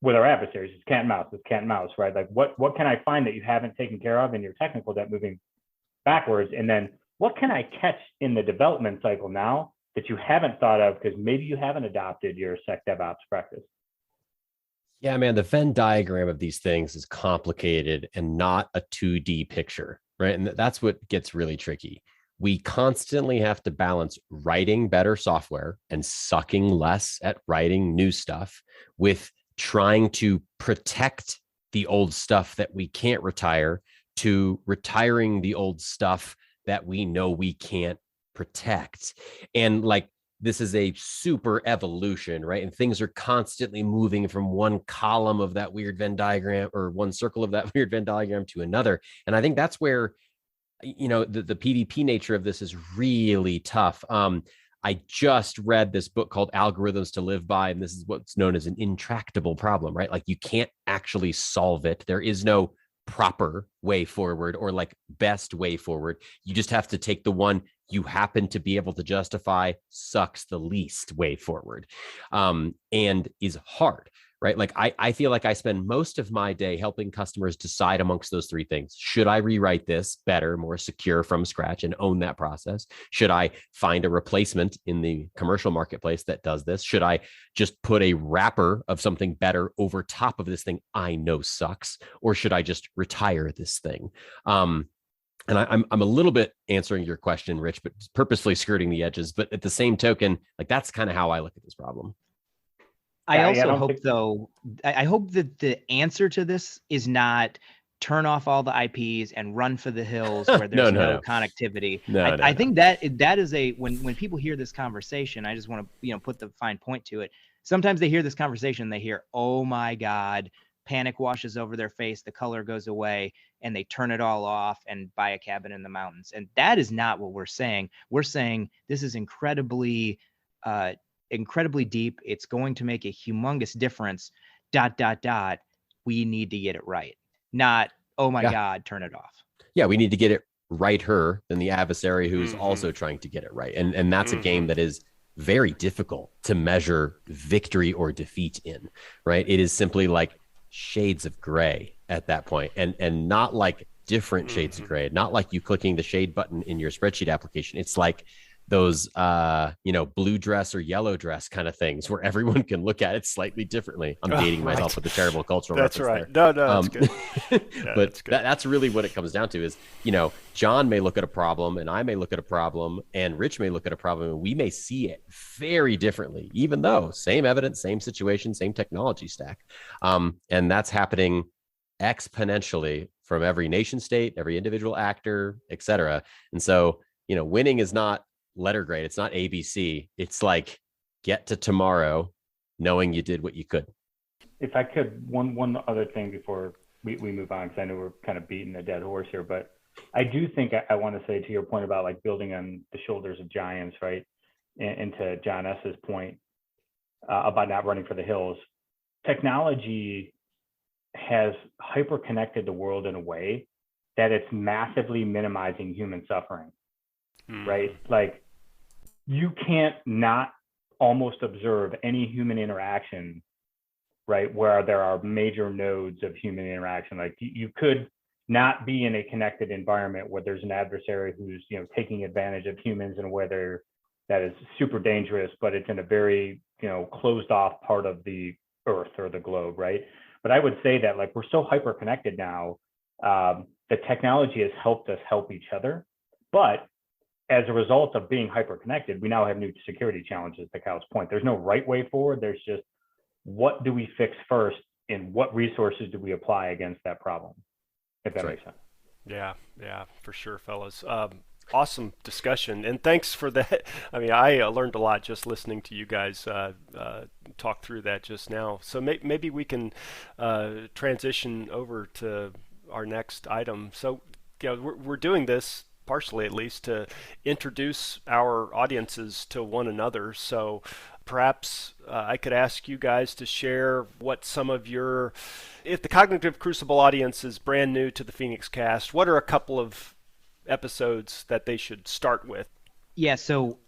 with our adversaries, it's cat and mouse, right? Like what can I find that you haven't taken care of in your technical debt moving backwards? And then what can I catch in the development cycle now that you haven't thought of because maybe you haven't adopted your Sec DevOps practice? Yeah, man, the Venn diagram of these things is complicated and not a 2D picture, right? And that's what gets really tricky. We constantly have to balance writing better software and sucking less at writing new stuff with trying to protect the old stuff that we can't retire to retiring the old stuff that we know we can't protect. And like, this is a super evolution, right? And things are constantly moving from one column of that weird Venn diagram or one circle of that weird Venn diagram to another. And I think that's where, the PvP nature of this is really tough. I just read this book called Algorithms to Live By, and this is what's known as an intractable problem, right? Like you can't actually solve it. There is no proper way forward or like best way forward. You just have to take the one you happen to be able to justify sucks the least way forward, and is hard, right? Like I feel like I spend most of my day helping customers decide amongst those three things. Should I rewrite this better, more secure from scratch and own that process? Should I find a replacement in the commercial marketplace that does this? Should I just put a wrapper of something better over top of this thing I know sucks? Or should I just retire this thing? And I'm a little bit answering your question, Rich, but purposefully skirting the edges. But at the same token, like that's kind of how I look at this problem. I also hope, though, I hope that the answer to this is not turn off all the IPs and run for the hills where there's no connectivity. I think that is when people hear this conversation, I just want to put the fine point to it. Sometimes they hear this conversation, they hear, oh my God, panic washes over their face, the color goes away, and they turn it all off and buy a cabin in the mountains. And that is not what we're saying. We're saying this is incredibly deep. It's going to make a humongous difference, ... We need to get it right. Not, oh my God, turn it off. Yeah, we need to get it righter than the adversary who's also trying to get it right. And that's a game that is very difficult to measure victory or defeat in, right? It is simply like shades of gray at that point, and not like different shades of gray, not like you clicking the shade button in your spreadsheet application. It's like those blue dress or yellow dress kind of things where everyone can look at it slightly differently. I'm dating myself with a terrible cultural That's reference right. there. No, that's good. Yeah, but that's good. That's really what it comes down to is, John may look at a problem and I may look at a problem and Rich may look at a problem and we may see it very differently, even though same evidence, same situation, same technology stack. And that's happening exponentially from every nation state, every individual actor, et cetera. And so, winning is not letter grade. It's not ABC. It's like get to tomorrow knowing you did what you could. If I could, one other thing before we move on, because I know we're kind of beating a dead horse here, but I do think I want to say to your point about like building on the shoulders of giants, right? And to John S.'s point about not running for the hills, technology has hyper-connected the world in a way that it's massively minimizing human suffering, right? Like you can't not almost observe any human interaction, right, where there are major nodes of human interaction. Like you could not be in a connected environment where there's an adversary who's taking advantage of humans in a way that is super dangerous, but it's in a very closed off part of the earth or the globe, right? But I would say that like we're so hyper connected now, the technology has helped us help each other, but as a result of being hyper connected, we now have new security challenges. To Kyle's point, there's no right way forward. There's just what do we fix first, and what resources do we apply against that problem? If that makes sense. Yeah, for sure, fellas. Awesome discussion, and thanks for that. I mean, I learned a lot just listening to you guys talk through that just now. So maybe we can transition over to our next item. So, we're doing this partially, at least, to introduce our audiences to one another. So perhaps I could ask you guys to share what some of your, if the Cognitive Crucible audience is brand new to the Phoenix Cast, what are a couple of episodes that they should start with? Yeah, so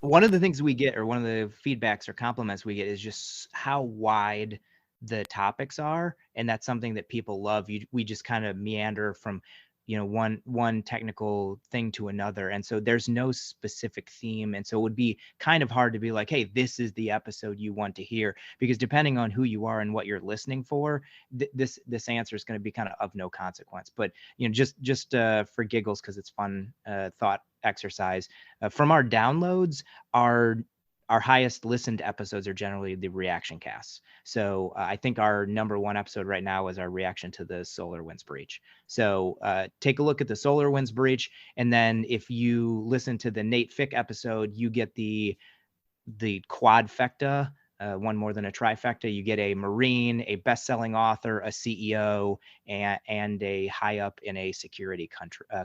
one of the things we get, or one of the feedbacks or compliments we get, is just how wide the topics are, and that's something that people love. We just kind of meander from one technical thing to another, and so there's no specific theme, and so it would be kind of hard to be like, hey, this is the episode you want to hear, because depending on who you are and what you're listening for, this answer is going to be kind of no consequence. But just for giggles, because it's fun thought exercise, from our downloads, our highest listened episodes are generally the reaction casts. So I think our number one episode right now is our reaction to the SolarWinds breach. So take a look at the SolarWinds breach. And then if you listen to the Nate Fick episode, you get the quadfecta, one more than a trifecta. You get a Marine, a best-selling author, a CEO, and a high up in a security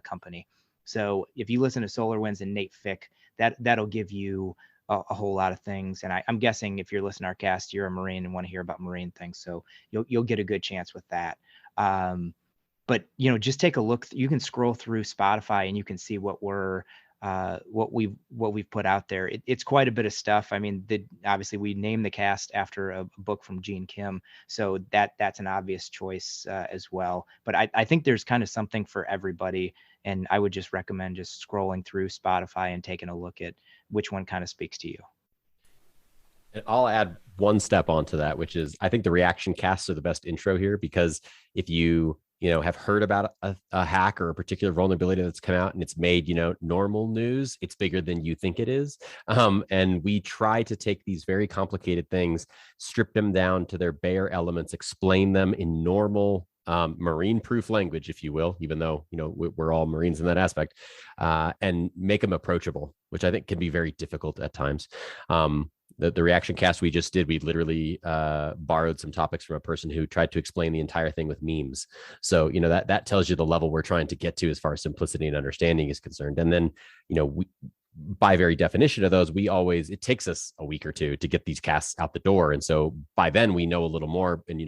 company. So if you listen to SolarWinds and Nate Fick, that'll give you a whole lot of things. And I'm guessing if you're listening to our cast, you're a Marine and want to hear about Marine things. So you'll get a good chance with that. But just take a look. You can scroll through Spotify and you can see what we've put out there. It's quite a bit of stuff. I mean, obviously we named the cast after a book from Gene Kim, so that's an obvious choice as well. But I think there's kind of something for everybody, and I would just recommend just scrolling through Spotify and taking a look at which one kind of speaks to you. And I'll add one step onto that, which is I think the reaction casts are the best intro here, because if you have heard about a hack or a particular vulnerability that's come out and it's made, normal news, it's bigger than you think it is. And we try to take these very complicated things, strip them down to their bare elements, explain them in normal Marine proof language, if you will, even though, we're all Marines in that aspect, and make them approachable, which I think can be very difficult at times. The reaction cast we just did, we literally borrowed some topics from a person who tried to explain the entire thing with memes. So, that tells you the level we're trying to get to as far as simplicity and understanding is concerned. And then, we, by very definition of those, it takes us a week or two to get these casts out the door. And so by then we know a little more. And,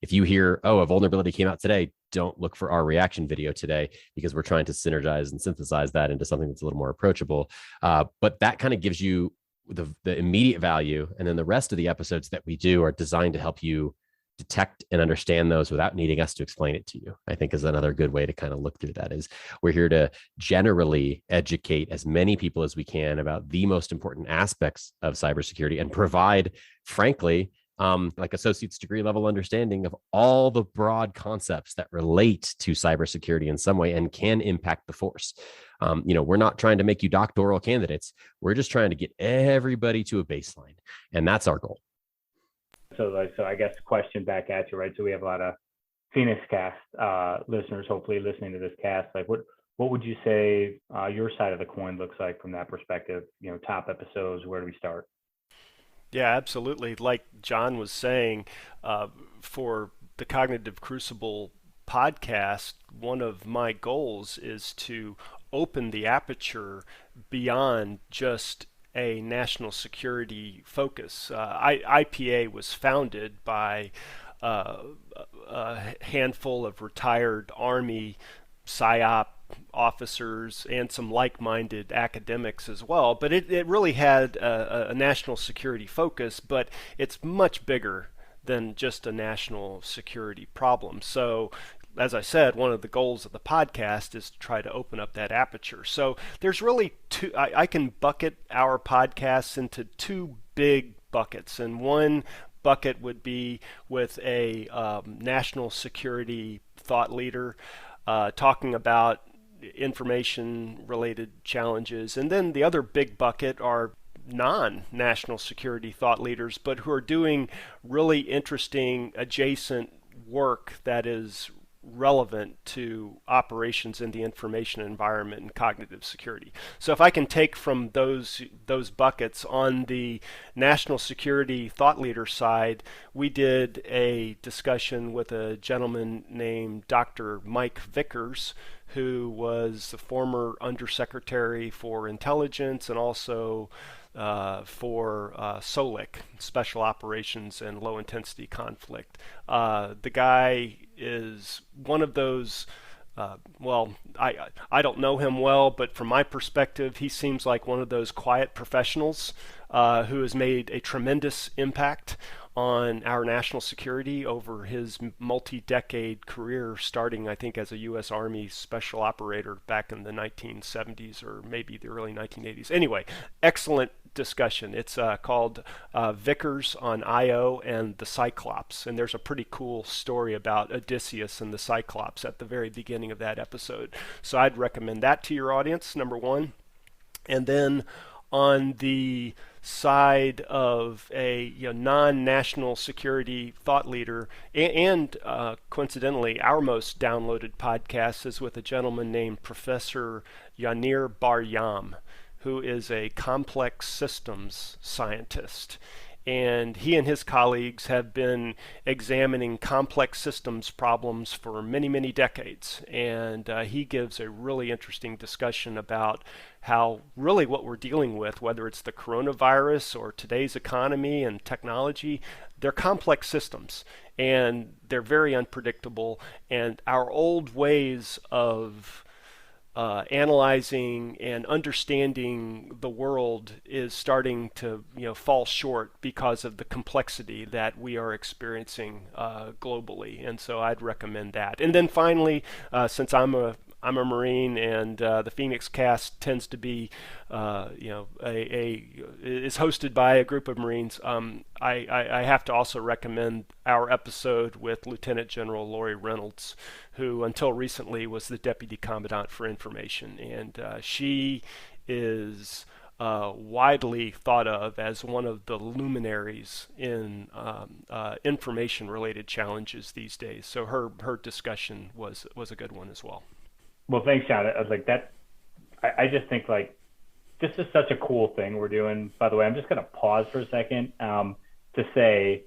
if you hear, a vulnerability came out today, don't look for our reaction video today, because we're trying to synergize and synthesize that into something that's a little more approachable. But that kind of gives you the immediate value. And then the rest of the episodes that we do are designed to help you detect and understand those without needing us to explain it to you, I think is another good way to kind of look through that. Is we're here to generally educate as many people as we can about the most important aspects of cybersecurity and provide, frankly, like associate's degree level understanding of all the broad concepts that relate to cybersecurity in some way and can impact the force. We're not trying to make you doctoral candidates. We're just trying to get everybody to a baseline. And that's our goal. So I guess question back at you, right? So we have a lot of Phoenix Cast listeners, hopefully listening to this cast. Like, what would you say your side of the coin looks like from that perspective? Top episodes, where do we start? Yeah, absolutely. Like John was saying, for the Cognitive Crucible podcast, one of my goals is to open the aperture beyond just a national security focus. IPA was founded by a handful of retired Army PSYOP officers and some like-minded academics as well, but it really had a national security focus, but it's much bigger than just a national security problem. So as I said, one of the goals of the podcast is to try to open up that aperture. So there's really two, I can bucket our podcasts into two big buckets, and one bucket would be with a national security thought leader talking about information-related challenges. And then the other big bucket are non-national security thought leaders, but who are doing really interesting adjacent work that is relevant to operations in the information environment and cognitive security. So if I can take from those buckets, on the national security thought leader side, we did a discussion with a gentleman named Dr. Mike Vickers, who was the former Undersecretary for Intelligence and also for SOLIC, Special Operations and Low Intensity Conflict. The guy is one of those, I don't know him well, but from my perspective, he seems like one of those quiet professionals who has made a tremendous impact on our national security over his multi-decade career, starting, I think, as a U.S. Army special operator back in the 1970s or maybe the early 1980s. Anyway, excellent discussion. It's called Vickers on I.O. and the Cyclops, and there's a pretty cool story about Odysseus and the Cyclops at the very beginning of that episode. So I'd recommend that to your audience, number one. And then on the side of a non-national security thought leader, and coincidentally, our most downloaded podcast is with a gentleman named Professor Yanir Bar-Yam, who is a complex systems scientist. And he and his colleagues have been examining complex systems problems for many, many decades. And he gives a really interesting discussion about how really what we're dealing with, whether it's the coronavirus or today's economy and technology, they're complex systems and they're very unpredictable. And our old ways of analyzing and understanding the world is starting to fall short because of the complexity that we are experiencing globally. And so I'd recommend that. And then finally, since I'm a Marine, and the Phoenix Cast tends to be, is hosted by a group of Marines. I have to also recommend our episode with Lieutenant General Lori Reynolds, who until recently was the Deputy Commandant for Information, and she is widely thought of as one of the luminaries in information-related challenges these days. So her discussion was a good one as well. Well, thanks, John. I was like that. I just think like this is such a cool thing we're doing. By the way, I'm just going to pause for a second to say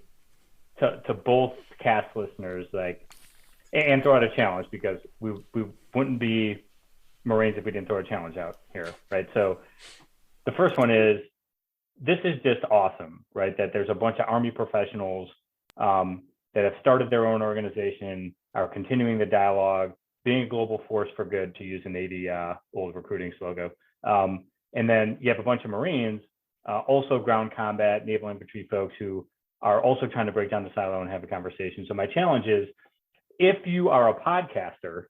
to both cast listeners, like, and throw out a challenge, because we wouldn't be Marines if we didn't throw a challenge out here, right? So the first one is, this is just awesome, right? That there's a bunch of Army professionals that have started their own organization, are continuing the dialogue, being a global force for good, to use a Navy old recruiting slogan. And then you have a bunch of Marines, also ground combat, naval infantry folks who are also trying to break down the silo and have a conversation. So my challenge is, if you are a podcaster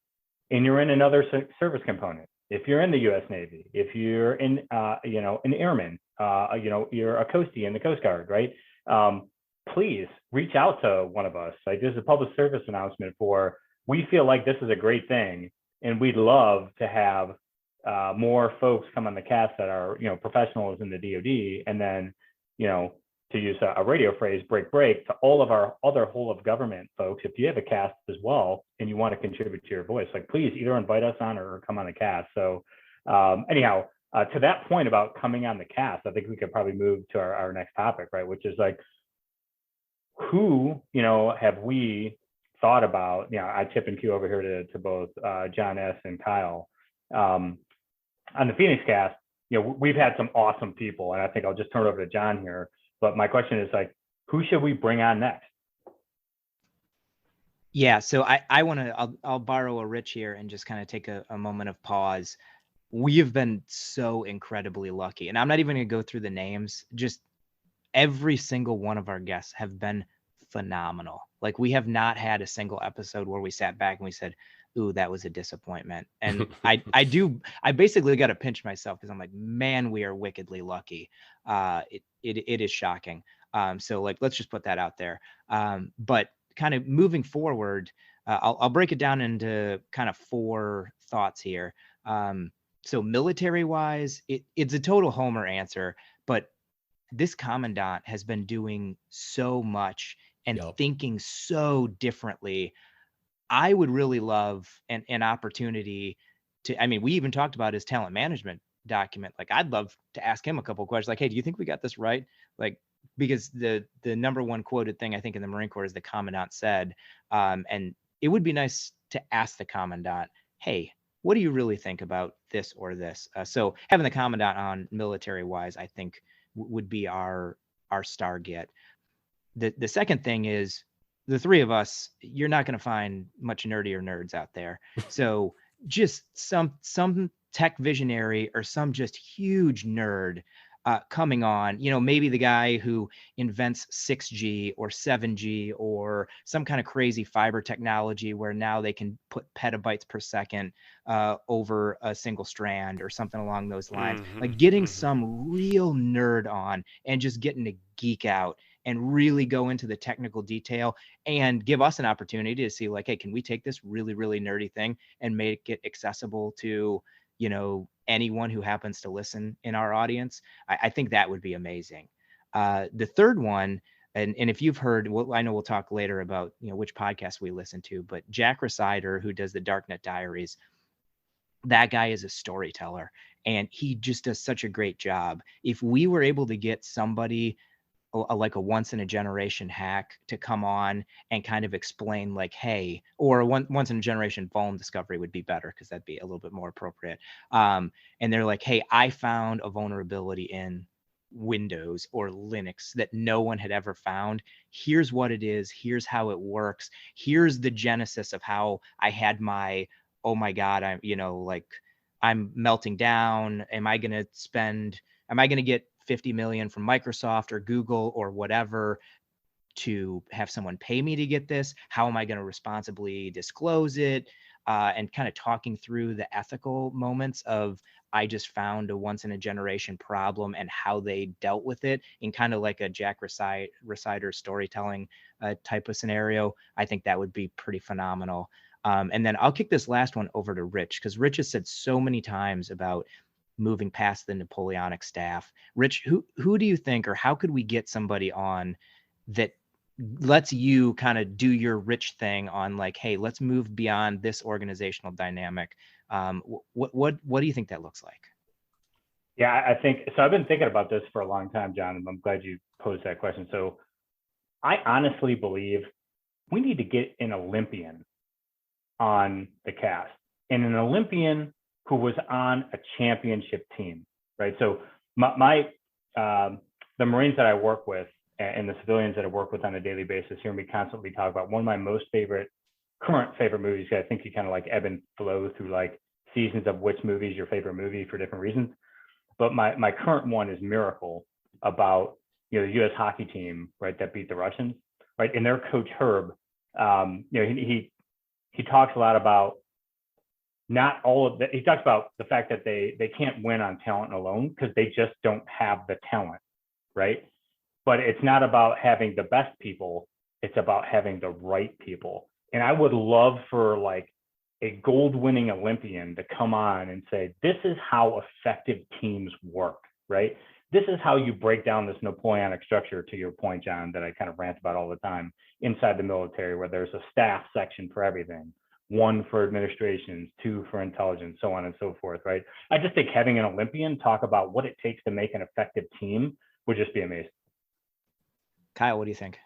and you're in another service component, if you're in the U.S. Navy, if you're in, an airman, you're a coastie in the Coast Guard, right? Please reach out to one of us. Like, this is a public service announcement for, we feel like this is a great thing, and we'd love to have more folks come on the cast that are, professionals in the DoD, and then, to use a radio phrase, break to all of our other whole of government folks. If you have a cast as well and you want to contribute to your voice, like, please either invite us on or come on the cast. So anyhow, to that point about coming on the cast, I think we could probably move to our next topic, right? Which is like, who, have we thought about, I tip and cue over here to both John S. and Kyle. On the Phoenix cast, we've had some awesome people, and I think I'll just turn it over to John here. But my question is, like, who should we bring on next? Yeah, so I want to, I'll borrow a Rich here and just kind of take a moment of pause. We have been so incredibly lucky, and I'm not even going to go through the names. Just every single one of our guests have been phenomenal. Like, we have not had a single episode where we sat back and we said, ooh, that was a disappointment. And I basically got to pinch myself, because I'm like, man, we are wickedly lucky. It is shocking. So like, let's just put that out there. But kind of moving forward, I'll break it down into kind of 4 thoughts here. So military wise, it's a total homer answer, but this commandant has been doing so much and thinking so differently. I would really love an opportunity to, I mean, we even talked about his talent management document. Like, I'd love to ask him a couple of questions, like, hey, do you think we got this right? Like, because the number one quoted thing I think in the Marine Corps is the commandant said, and it would be nice to ask the commandant, hey, what do you really think about this or this? So having the commandant on military wise, I think would be our star get. The second thing is, the 3 of us, you're not going to find much nerdier nerds out there. So just some tech visionary or some just huge nerd coming on, maybe the guy who invents 6G or 7G or some kind of crazy fiber technology where now they can put petabytes per second over a single strand or something along those lines. Like, getting some real nerd on and just getting to geek out and really go into the technical detail and give us an opportunity to see, like, hey, can we take this really, really nerdy thing and make it accessible to, anyone who happens to listen in our audience? I think that would be amazing. The third one, and if you've heard, well, I know we'll talk later about, which podcast we listen to, but Jack Resider, who does the Darknet Diaries, that guy is a storyteller and he just does such a great job. If we were able to get somebody like a once in a generation hack to come on and kind of explain, like, hey, or once in a generation vuln discovery would be better, because that'd be a little bit more appropriate. And they're like, hey, I found a vulnerability in Windows or Linux that no one had ever found. Here's what it is. Here's how it works. Here's the genesis of how I had my, oh my God, I'm melting down. Am I going to get 50 million from Microsoft or Google or whatever to have someone pay me to get this? How am I going to responsibly disclose it? And kind of talking through the ethical moments of, I just found a once in a generation problem and how they dealt with it in kind of like a Jack Resider storytelling type of scenario. I think that would be pretty phenomenal. And then I'll kick this last one over to Rich, because Rich has said so many times about moving past the Napoleonic staff. Rich, who do you think, or how could we get somebody on that lets you kind of do your Rich thing on, like, hey, let's move beyond this organizational dynamic? What do you think that looks like? Yeah, I think so. I've been thinking about this for a long time, John, and I'm glad you posed that question. So I honestly believe we need to get an Olympian on the cast, and an Olympian who was on a championship team, right? So the Marines that I work with and the civilians that I work with on a daily basis hear me constantly talk about one of my current favorite movies. I think you kind of like ebb and flow through like seasons of which movie is your favorite movie for different reasons. But my current one is Miracle, about the U.S. hockey team, right, that beat the Russians, right, and their coach Herb, he talks a lot about not all of that. He talks about the fact that they can't win on talent alone because they just don't have the talent, right? But it's not about having the best people, it's about having the right people. And I would love for like a gold-winning Olympian to come on and say, this is how effective teams work, right? This is how you break down this Napoleonic structure, to your point, John, that I kind of rant about all the time, inside the military, where there's a staff section for everything, 1 for administrations, 2 for intelligence, so on and so forth, right? I just think having an Olympian talk about what it takes to make an effective team would just be amazing. Kyle, what do you think?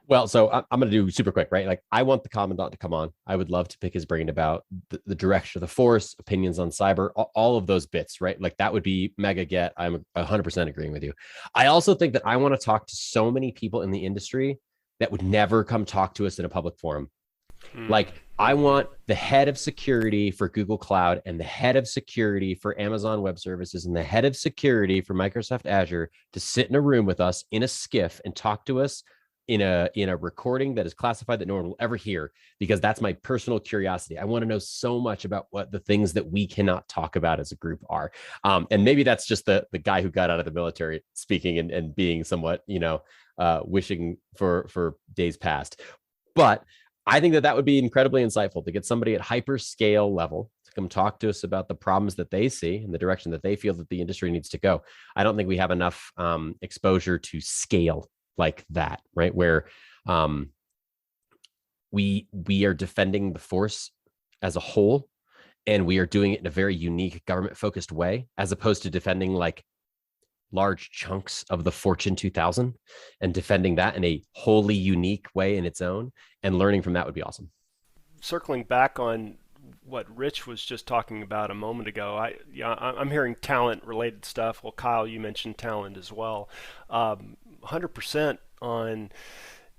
Well, so I'm going to do super quick, right? Like, I want the commandant to come on. I would love to pick his brain about the direction of the force, opinions on cyber, all of those bits, right? Like, that would be mega get. I'm 100% agreeing with you. I also think that I want to talk to so many people in the industry that would never come talk to us in a public forum. Like, I want the head of security for Google Cloud and the head of security for Amazon Web Services and the head of security for Microsoft Azure to sit in a room with us in a skiff and talk to us in a recording that is classified that no one will ever hear, because that's my personal curiosity. I want to know so much about what the things that we cannot talk about as a group are. And maybe that's just the guy who got out of the military speaking and being somewhat, wishing for days past. But I think that would be incredibly insightful to get somebody at hyperscale level to come talk to us about the problems that they see and the direction that they feel that the industry needs to go. I don't think we have enough exposure to scale like that, right? Where we are defending the force as a whole, and we are doing it in a very unique government focused way, as opposed to defending like large chunks of the Fortune 2000 and defending that in a wholly unique way in its own, and learning from that would be awesome. Circling back on what Rich was just talking about a moment ago, I'm hearing talent related stuff. Well, Kyle, you mentioned talent as well. 100% on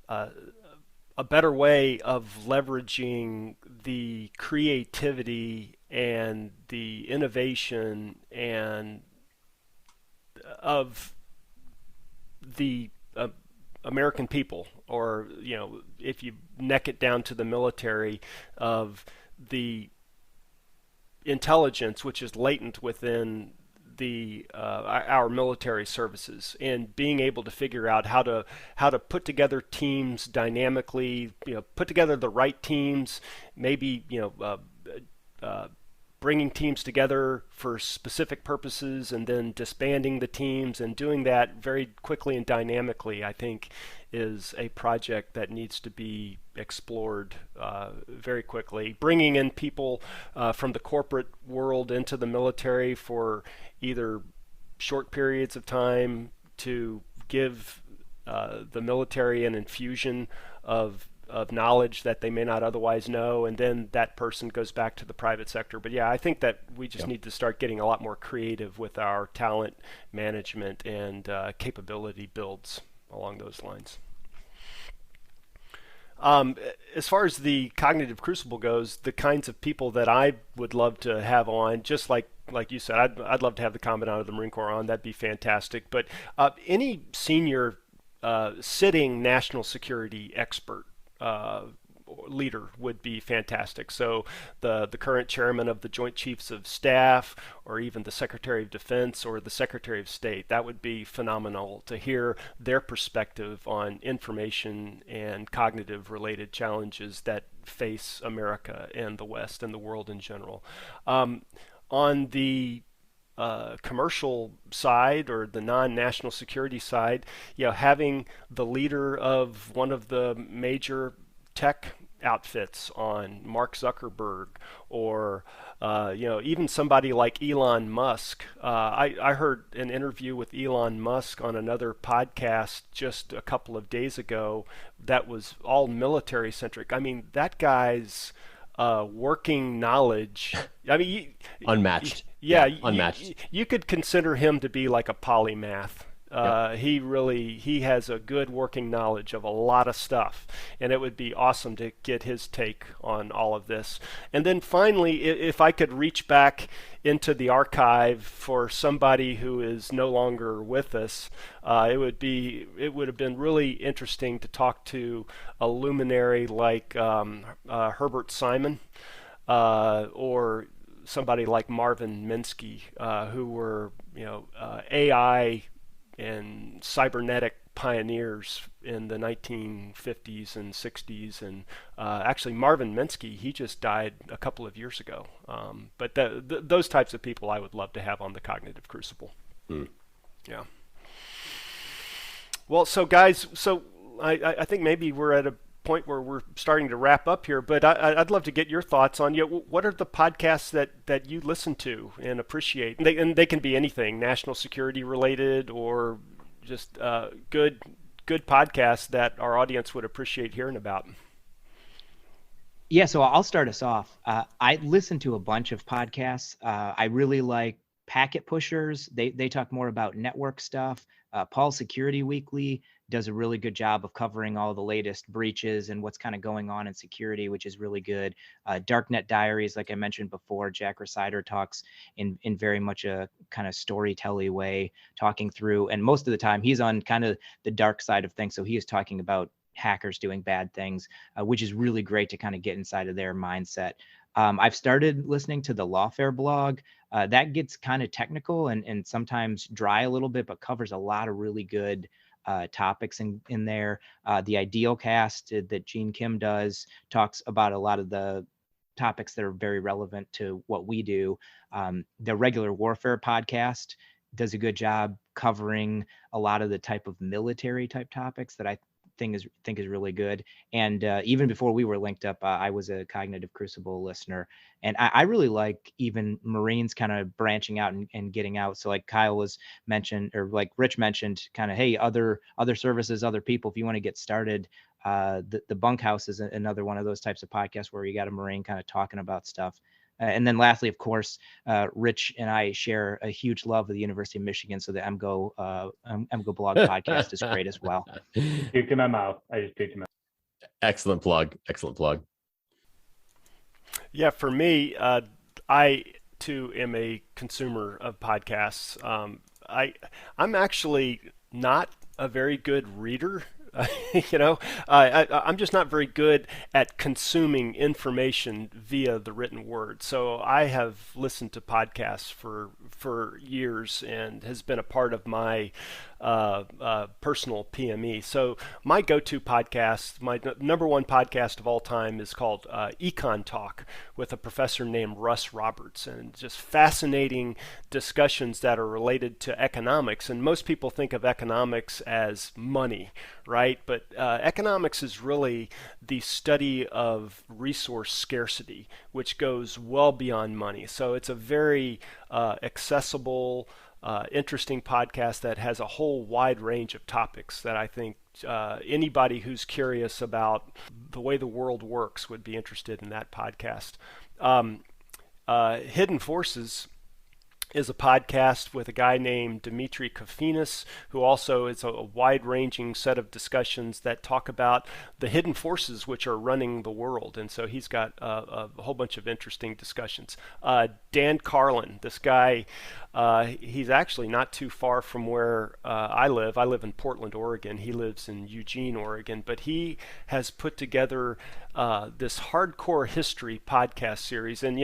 a better way of leveraging the creativity and the innovation and of the American people, or if you neck it down to the military, of the intelligence which is latent within our military services, and being able to figure out how to put together teams dynamically, put together the right teams, maybe bringing teams together for specific purposes and then disbanding the teams, and doing that very quickly and dynamically, I think is a project that needs to be explored very quickly. Bringing in people from the corporate world into the military for either short periods of time to give the military an infusion of knowledge that they may not otherwise know, and then that person goes back to the private sector. But yeah, I think that we just need to start getting a lot more creative with our talent management and capability builds along those lines. As far as the Cognitive Crucible goes, the kinds of people that I would love to have on, just like you said, I'd love to have the Commandant of the Marine Corps on. That'd be fantastic. But any senior sitting national security expert leader would be fantastic. So the current chairman of the Joint Chiefs of Staff, or even the Secretary of Defense or the Secretary of State, that would be phenomenal to hear their perspective on information and cognitive related challenges that face America and the West and the world in general. On the commercial side, or the non-national security side, having the leader of one of the major tech outfits on, Mark Zuckerberg, or even somebody like Elon Musk. I heard an interview with Elon Musk on another podcast just a couple of days ago that was all military centric. I mean, that guy's working knowledge, I mean, unmatched. Yeah, unmatched. You could consider him to be like a polymath. He has a good working knowledge of a lot of stuff, and it would be awesome to get his take on all of this. And then finally, if I could reach back into the archive for somebody who is no longer with us, it would have been really interesting to talk to a luminary like Herbert Simon, or somebody like Marvin Minsky, who were AI and cybernetic pioneers in the 1950s and 60s. And actually Marvin Minsky, he just died a couple of years ago. But those types of people I would love to have on the Cognitive Crucible. Yeah. Well, so guys, I think maybe we're at a point where we're starting to wrap up here, but I'd love to get your thoughts on what are the podcasts that you listen to and appreciate, and they can be anything, national security related, or just good podcasts that our audience would appreciate hearing about. Yeah, so I'll start us off. I listen to a bunch of podcasts. I really like Packet Pushers. They talk more about network stuff. Paul Security Weekly does a really good job of covering all the latest breaches and what's kind of going on in security, which is really good. Darknet Diaries, like I mentioned before, Jack Resider talks in very much a kind of storytelling way, talking through, and most of the time he's on kind of the dark side of things. So he is talking about hackers doing bad things, which is really great to kind of get inside of their mindset. I've started listening to the Lawfare blog. That gets kind of technical and sometimes dry a little bit, but covers a lot of really good topics in there. The Ideal Cast that Gene Kim does talks about a lot of the topics that are very relevant to what we do. The Regular Warfare podcast does a good job covering a lot of the type of military type topics that I think is really good. And even before we were linked up, I was a Cognitive Crucible listener, and I really like even Marines kind of branching out and getting out. So like Kyle was mentioned, or like Rich mentioned, kind of, hey, other services, other people, if you want to get started, the Bunkhouse is another one of those types of podcasts where you got a Marine kind of talking about stuff. And then lastly, of course, Rich and I share a huge love of the University of Michigan, so the MGO blog podcast is great as well. Puked in my mouth. I just puked in my mouth. Excellent plug. Yeah, for me, I too am a consumer of podcasts. I'm actually not a very good reader. I'm just not very good at consuming information via the written word. So I have listened to podcasts for years and has been a part of my personal PME. So my go-to podcast, my number one podcast of all time, is called EconTalk, with a professor named Russ Roberts, and just fascinating discussions that are related to economics. And most people think of economics as money, right? But economics is really the study of resource scarcity, which goes well beyond money. So it's a very accessible, interesting podcast that has a whole wide range of topics that I think anybody who's curious about the way the world works would be interested in that podcast. Hidden Forces is a podcast with a guy named Dimitri Kofinas, who also is a wide-ranging set of discussions that talk about the hidden forces which are running the world. And so he's got a whole bunch of interesting discussions. Dan Carlin, this guy, he's actually not too far from where I live. I live in Portland, Oregon. He lives in Eugene, Oregon. But he has put together this hardcore history podcast series. And,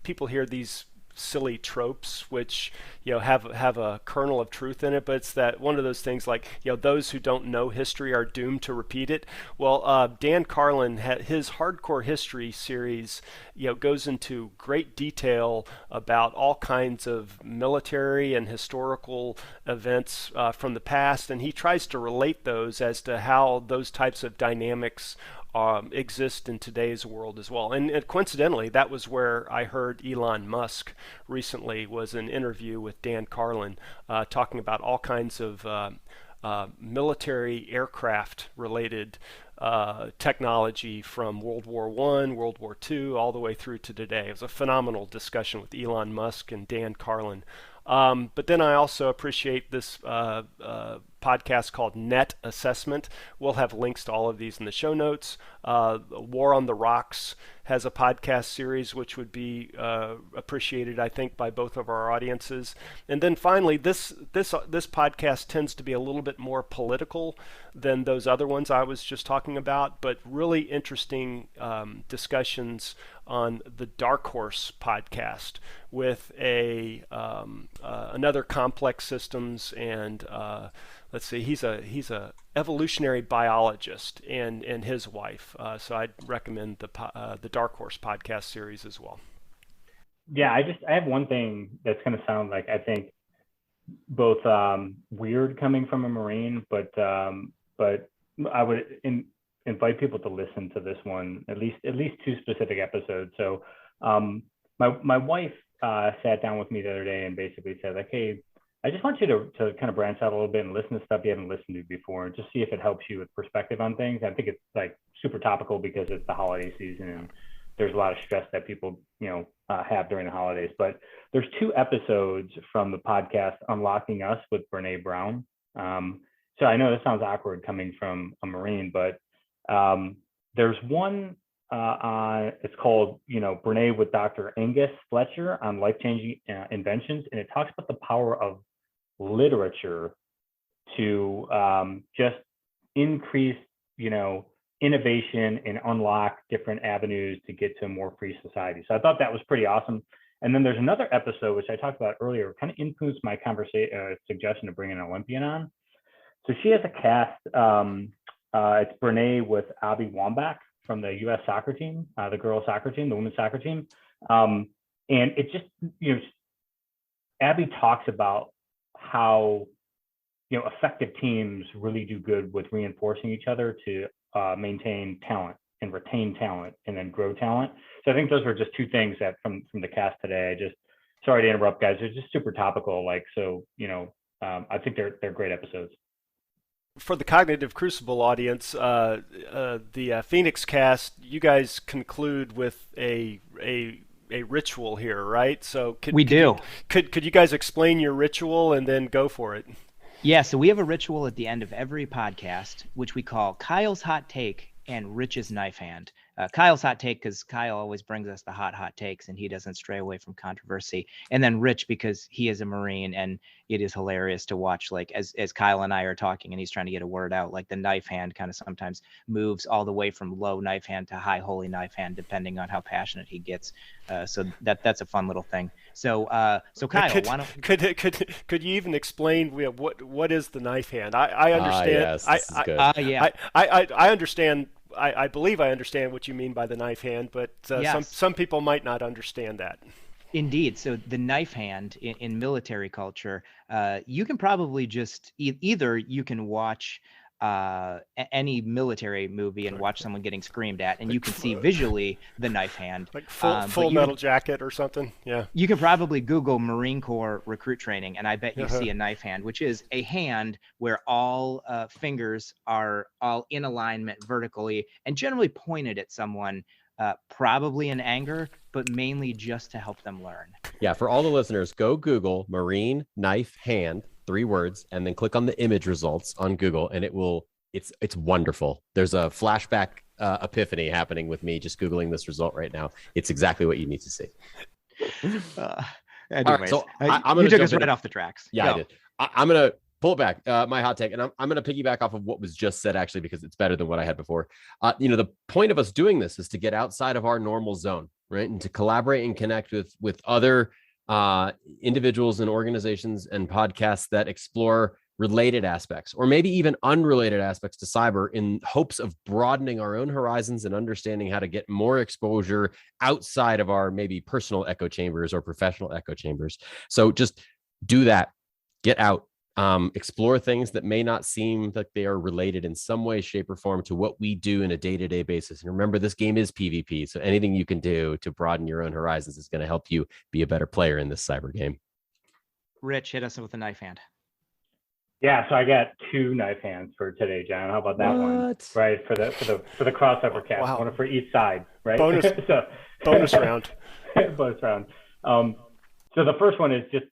people hear these silly tropes which have a kernel of truth in it, but it's that one of those things like those who don't know history are doomed to repeat it. Well, Dan Carlin, his hardcore history series goes into great detail about all kinds of military and historical events from the past, and he tries to relate those as to how those types of dynamics exist in today's world as well. And coincidentally, that was where I heard Elon Musk recently, was an interview with Dan Carlin talking about all kinds of military aircraft related technology from World War I, World War II, all the way through to today. It was a phenomenal discussion with Elon Musk and Dan Carlin. But then I also appreciate this podcast called Net Assessment. We'll have links to all of these in the show notes. War on the Rocks has a podcast series which would be appreciated, I think, by both of our audiences. And then finally, this podcast tends to be a little bit more political than those other ones I was just talking about, but really interesting discussions on the DarkHorse podcast with another complex systems and let's see, he's a evolutionary biologist and his wife. So I'd recommend the DarkHorse podcast series as well. Yeah, I have one thing that's going to sound like, I think, both weird coming from a Marine, but I would invite people to listen to this one, at least 2 specific episodes. So my wife sat down with me the other day and basically said, like, hey, I just want you to kind of branch out a little bit and listen to stuff you haven't listened to before and just see if it helps you with perspective on things. I think it's like super topical because it's the holiday season and there's a lot of stress that people, have during the holidays. But there's 2 episodes from the podcast Unlocking Us with Brene Brown. So I know this sounds awkward coming from a Marine, but there's one it's called, Brene with Dr. Angus Fletcher on life-changing inventions. And it talks about the power of literature to just increase, innovation and unlock different avenues to get to a more free society. So I thought that was pretty awesome. And then there's another episode, which I talked about earlier, kind of influenced my suggestion to bring an Olympian on. So she has a cast, it's Brene with Abby Wambach from the U.S. soccer team, the girls soccer team, the women's soccer team. And it just, Abby talks about how, effective teams really do good with reinforcing each other to maintain talent and retain talent and then grow talent. So I think those were just 2 things that from the cast today. Sorry to interrupt, guys. They're just super topical. I think they're great episodes. For the Cognitive Crucible audience, the Phoenix cast, you guys conclude with a ritual here, right? So could you guys explain your ritual and then go for it? Yeah, so we have a ritual at the end of every podcast, which we call Kyle's Hot Take and Rich's Knife Hand. Kyle's Hot Take, because Kyle always brings us the hot takes and he doesn't stray away from controversy. And then Rich, because he is a Marine and it is hilarious to watch, like as Kyle and I are talking and he's trying to get a word out, like the knife hand kind of sometimes moves all the way from low knife hand to high holy knife hand, depending on how passionate he gets. So that's a fun little thing. So Kyle, why don't could you even explain what is the knife hand? I understand. Yes, this is good. I understand. I believe I understand what you mean by the knife hand, but yes. some people might not understand that. Indeed. So the knife hand in military culture, you can probably just either you can watch any military movie and watch someone getting screamed at, and you can see visually the knife hand. Like full metal jacket or something. Yeah. You can probably Google Marine Corps recruit training, and I bet you see a knife hand, which is a hand where all fingers are all in alignment vertically and generally pointed at someone, probably in anger, but mainly just to help them learn. Yeah, for all the listeners, go Google Marine knife hand, 3 words, and then click on the image results on Google, and it's wonderful. There's a flashback epiphany happening with me just Googling this result right now. It's exactly what you need to see. Anyways, right, so you took us right off the tracks. Yeah, I did. I'm going to pull it back, my hot take, and I'm going to piggyback off of what was just said, actually, because it's better than what I had before. The point of us doing this is to get outside of our normal zone, right, and to collaborate and connect with other individuals and organizations and podcasts that explore related aspects or maybe even unrelated aspects to cyber in hopes of broadening our own horizons and understanding how to get more exposure outside of our maybe personal echo chambers or professional echo chambers. So just do that, get out, explore things that may not seem like they are related in some way, shape, or form to what we do in a day-to-day basis. And remember, this game is PvP, so anything you can do to broaden your own horizons is going to help you be a better player in this cyber game. Rich, hit us with a knife hand. Yeah, so I got 2 knife hands for today, John. How about that one? Right, for the crossover cast, wow. One for each side, right? Bonus round. Bonus round. So the first one is just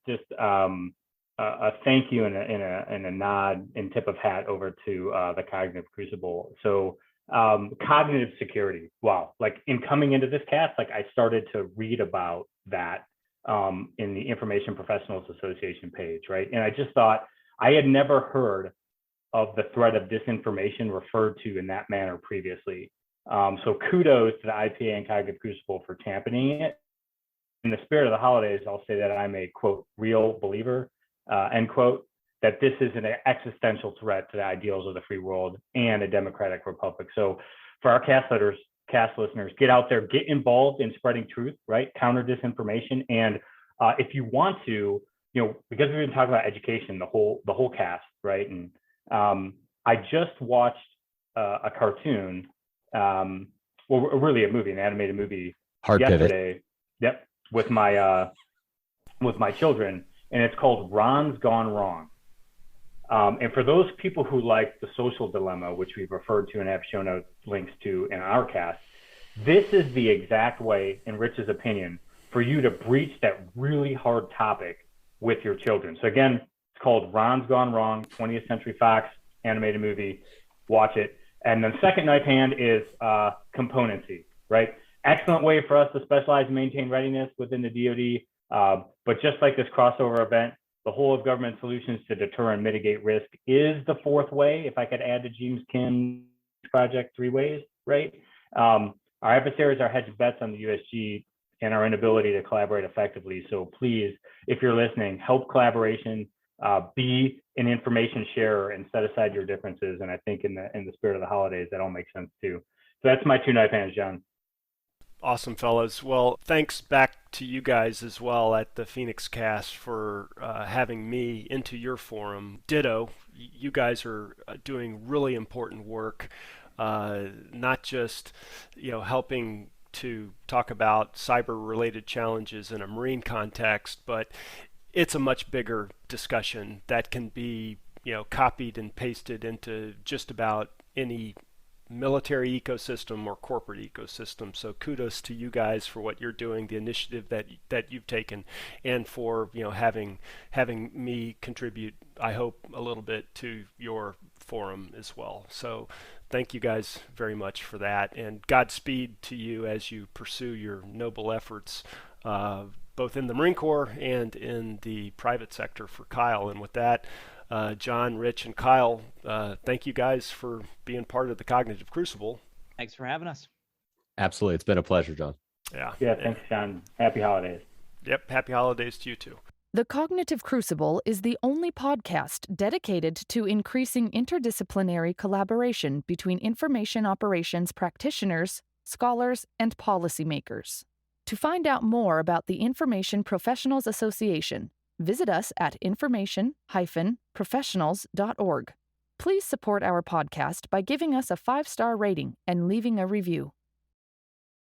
a thank you and a nod and tip of hat over to the Cognitive Crucible. So cognitive security. Wow. Like in coming into this cast, like I started to read about that in the Information Professionals Association page, right? And I just thought I had never heard of the threat of disinformation referred to in that manner previously. So kudos to the IPA and Cognitive Crucible for championing it. In the spirit of the holidays, I'll say that I'm a, quote, real believer, end quote, that this is an existential threat to the ideals of the free world and a democratic republic. So for our cast listeners, get out there, get involved in spreading truth, right? Counter disinformation. And if you want to, because we've been talking about education, the whole cast, right? And I just watched a cartoon, really a movie, an animated movie yesterday. Pivot. Yep, with my children, and it's called Ron's Gone Wrong. And for those people who like The Social Dilemma, which we've referred to and have show notes links to in our cast, this is the exact way, in Rich's opinion, for you to breach that really hard topic with your children. So again, it's called Ron's Gone Wrong, 20th Century Fox animated movie. Watch it. And then second knife hand is componency, right? Excellent way for us to specialize and maintain readiness within the DoD. But just like this crossover event, the whole of government solutions to deter and mitigate risk is the fourth way. If I could add to James Kim's project, 3 ways, right? Our adversaries are hedged bets on the USG and our inability to collaborate effectively. So please, if you're listening, help collaboration, be an information sharer and set aside your differences. And I think in the spirit of the holidays, that all makes sense too. So that's my 2 knife hands, John. Awesome, fellas. Well, thanks back to you guys as well at the Phoenix Cast for having me into your forum. Ditto, you guys are doing really important work, not just helping to talk about cyber-related challenges in a Marine context, but it's a much bigger discussion that can be copied and pasted into just about any military ecosystem or corporate ecosystem. So kudos to you guys for what you're doing, the initiative that you've taken, and for having me contribute, I hope, a little bit to your forum as well. So thank you guys very much for that, and Godspeed to you as you pursue your noble efforts, both in the Marine Corps and in the private sector for Kyle. And with that, John, Rich, and Kyle, thank you guys for being part of the Cognitive Crucible. Thanks for having us. Absolutely. It's been a pleasure, John. Yeah, thanks, John. Happy holidays. Yep, happy holidays to you too. The Cognitive Crucible is the only podcast dedicated to increasing interdisciplinary collaboration between information operations practitioners, scholars, and policymakers. To find out more about the Information Professionals Association, visit us at information-professionals.org. Please support our podcast by giving us a 5-star rating and leaving a review.